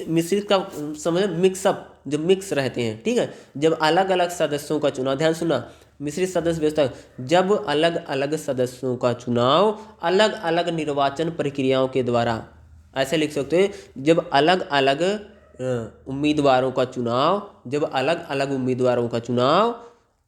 मिश्रित का समझ मिक्सअप, जब मिक्स रहते हैं, ठीक है, जब अलग अलग सदस्यों का चुनाव, ध्यान सुना, मिश्रित सदस्य व्यवस्था, जब अलग अलग सदस्यों का चुनाव अलग अलग निर्वाचन प्रक्रियाओं के द्वारा, ऐसे लिख सकते हैं, जब अलग अलग उम्मीदवारों का चुनाव, जब अलग अलग उम्मीदवारों का चुनाव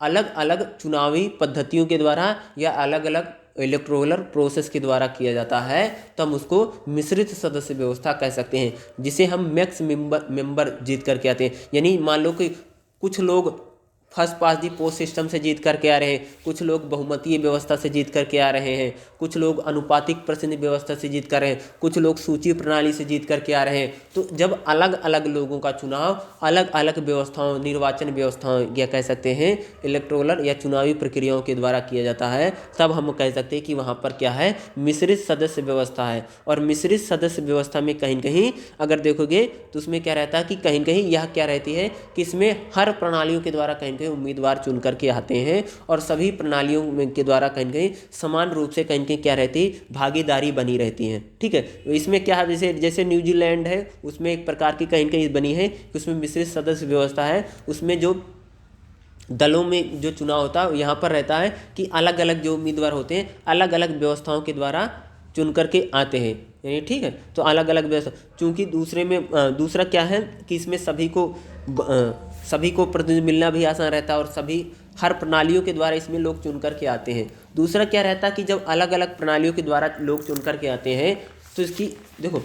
अलग अलग चुनावी पद्धतियों के द्वारा या अलग अलग इलेक्टोरल प्रोसेस के द्वारा किया जाता है, तो हम उसको मिश्रित सदस्य व्यवस्था कह सकते हैं, जिसे हम मैक्स मेंबर जीत करके आते हैं। यानी मान लो कि कुछ लोग फर्स्ट पास दी पोस्ट सिस्टम से जीत करके आ रहे हैं, कुछ लोग बहुमतीय व्यवस्था से जीत करके आ रहे हैं, कुछ लोग अनुपातिक प्रतिनिधि व्यवस्था से जीत कर रहे हैं, कुछ लोग सूची प्रणाली से जीत करके आ रहे हैं। तो जब अलग अलग लोगों का चुनाव अलग अलग व्यवस्थाओं, निर्वाचन व्यवस्थाओं या कह सकते हैं इलेक्टोरल या चुनावी प्रक्रियाओं के द्वारा किया जाता है, तब हम कह सकते हैं कि वहाँ पर क्या है, मिश्रित सदस्य व्यवस्था है। और मिश्रित सदस्य व्यवस्था में कहीं कहीं अगर देखोगे तो उसमें क्या रहता है कि कहीं कहीं यह क्या रहती है कि इसमें हर प्रणालियों के द्वारा कहीं उम्मीदवार चुन करके आते हैं, और सभी प्रणालियों के द्वारा कहीं कहीं समान रूप से कहीं कहीं क्या रहती है, भागीदारी बनी रहती है, ठीक है। इसमें क्या है, जैसे जैसे न्यूजीलैंड है उसमें एक प्रकार की कहीं कहीं बनी है कि उसमें मिश्रित सदस्य व्यवस्था है। उसमें जो दलों में जो चुनाव होता है यहाँ पर रहता है कि अलग अलग जो उम्मीदवार होते हैं अलग अलग व्यवस्थाओं के द्वारा चुन करके आते हैं, यानी ठीक है। तो अलग अलग व्यवस्था, चूँकि दूसरा क्या है कि इसमें सभी को प्रतिनिधि मिलना भी आसान रहता है, और सभी हर प्रणालियों के द्वारा इसमें लोग चुन करके आते हैं। दूसरा क्या रहता है कि जब अलग अलग प्रणालियों के द्वारा लोग चुन करके आते हैं तो इसकी देखो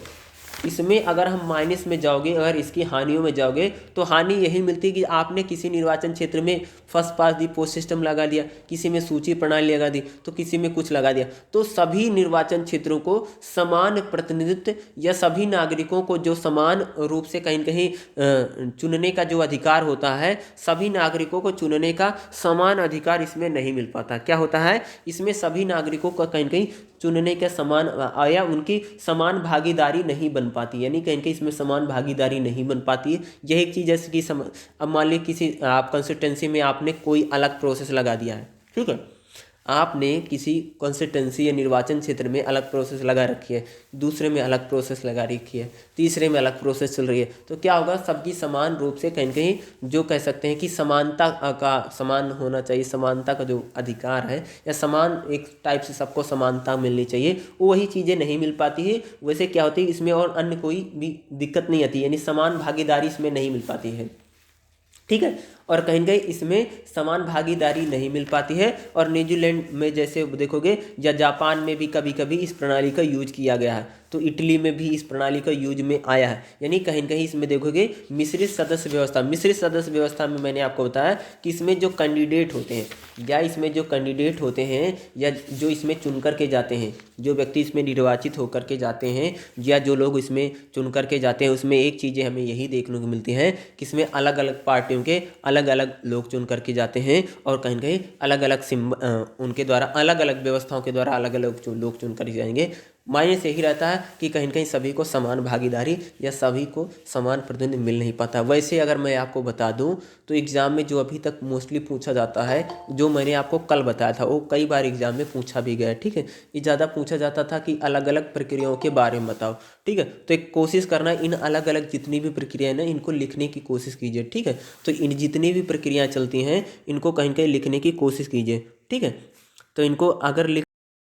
इसमें अगर हम माइनस में जाओगे, अगर इसकी हानियों में जाओगे, तो हानि यही मिलती है कि आपने किसी निर्वाचन क्षेत्र में फर्स्ट पास दी पोस्ट सिस्टम लगा दिया, किसी में सूची प्रणाली लगा दी, तो किसी में कुछ लगा दिया, तो सभी निर्वाचन क्षेत्रों को समान प्रतिनिधित्व या सभी नागरिकों को जो समान रूप से कहीं न कहीं चुनने का जो अधिकार होता है, सभी नागरिकों को चुनने का समान अधिकार इसमें नहीं मिल पाता। क्या होता है, इसमें सभी नागरिकों का कहीं न कहीं चुनने के समान या उनकी समान भागीदारी नहीं बन पाती, यानी कहीं कहीं इसमें समान भागीदारी नहीं बन पाती है। यह एक चीज़ जैसे कि अब मान लीजिए किसी आप कंस्टिट्यूंसी में आपने कोई अलग प्रोसेस लगा दिया है, ठीक है, आपने किसी कॉन्स्टिट्यूंसी या निर्वाचन क्षेत्र में अलग प्रोसेस लगा रखी है, दूसरे में अलग प्रोसेस लगा रखी है, तीसरे में अलग प्रोसेस चल रही है, तो क्या होगा, सबकी समान रूप से कहीं कहीं जो कह सकते हैं कि समानता का समान होना चाहिए, समानता का जो अधिकार है या समान एक टाइप से सबको समानता मिलनी चाहिए, वो वही चीज़ें नहीं मिल पाती है। वैसे क्या होती है, इसमें और अन्य कोई भी दिक्कत नहीं आती, यानी समान भागीदारी इसमें नहीं मिल पाती है, ठीक है। और कहीं न कहीं इसमें समान भागीदारी नहीं मिल पाती है। और न्यूजीलैंड में जैसे देखोगे या जापान में भी कभी कभी इस प्रणाली का यूज किया गया है, तो इटली में भी इस प्रणाली का यूज में आया है। यानी कहीं न कहीं इसमें देखोगे मिश्रित सदस्य व्यवस्था, मिश्रित सदस्य व्यवस्था में मैंने आपको बताया कि इसमें जो कैंडिडेट होते हैं या इसमें जो कैंडिडेट होते हैं या जो इसमें चुन करके जाते हैं, जो व्यक्ति इसमें निर्वाचित होकर के जाते हैं या जो लोग इसमें चुन करके जाते हैं, उसमें एक चीज़ें हमें यही देखने को मिलती हैं कि इसमें अलग अलग पार्टियों के अलग अलग लोग चुन करके जाते हैं और कहीं कहीं अलग अलग उनके द्वारा अलग अलग व्यवस्थाओं के द्वारा अलग अलग लोग चुन कर जाएंगे। मायने से यही रहता है कि कहीं कहीं सभी को समान भागीदारी या सभी को समान प्रतिनिधि मिल नहीं पाता। वैसे अगर मैं आपको बता दूं तो एग्ज़ाम में जो अभी तक मोस्टली पूछा जाता है, जो मैंने आपको कल बताया था, वो कई बार एग्ज़ाम में पूछा भी गया है, ठीक है। ये ज़्यादा पूछा जाता था कि अलग अलग प्रक्रियाओं के बारे में बताओ, ठीक है। तो एक कोशिश करना, इन अलग अलग जितनी भी प्रक्रियाएं ना, इनको लिखने की कोशिश कीजिए, ठीक है। तो इन जितनी भी प्रक्रियाएँ चलती हैं, इनको कहीं कहीं लिखने की कोशिश कीजिए, ठीक है। तो इनको अगर लिख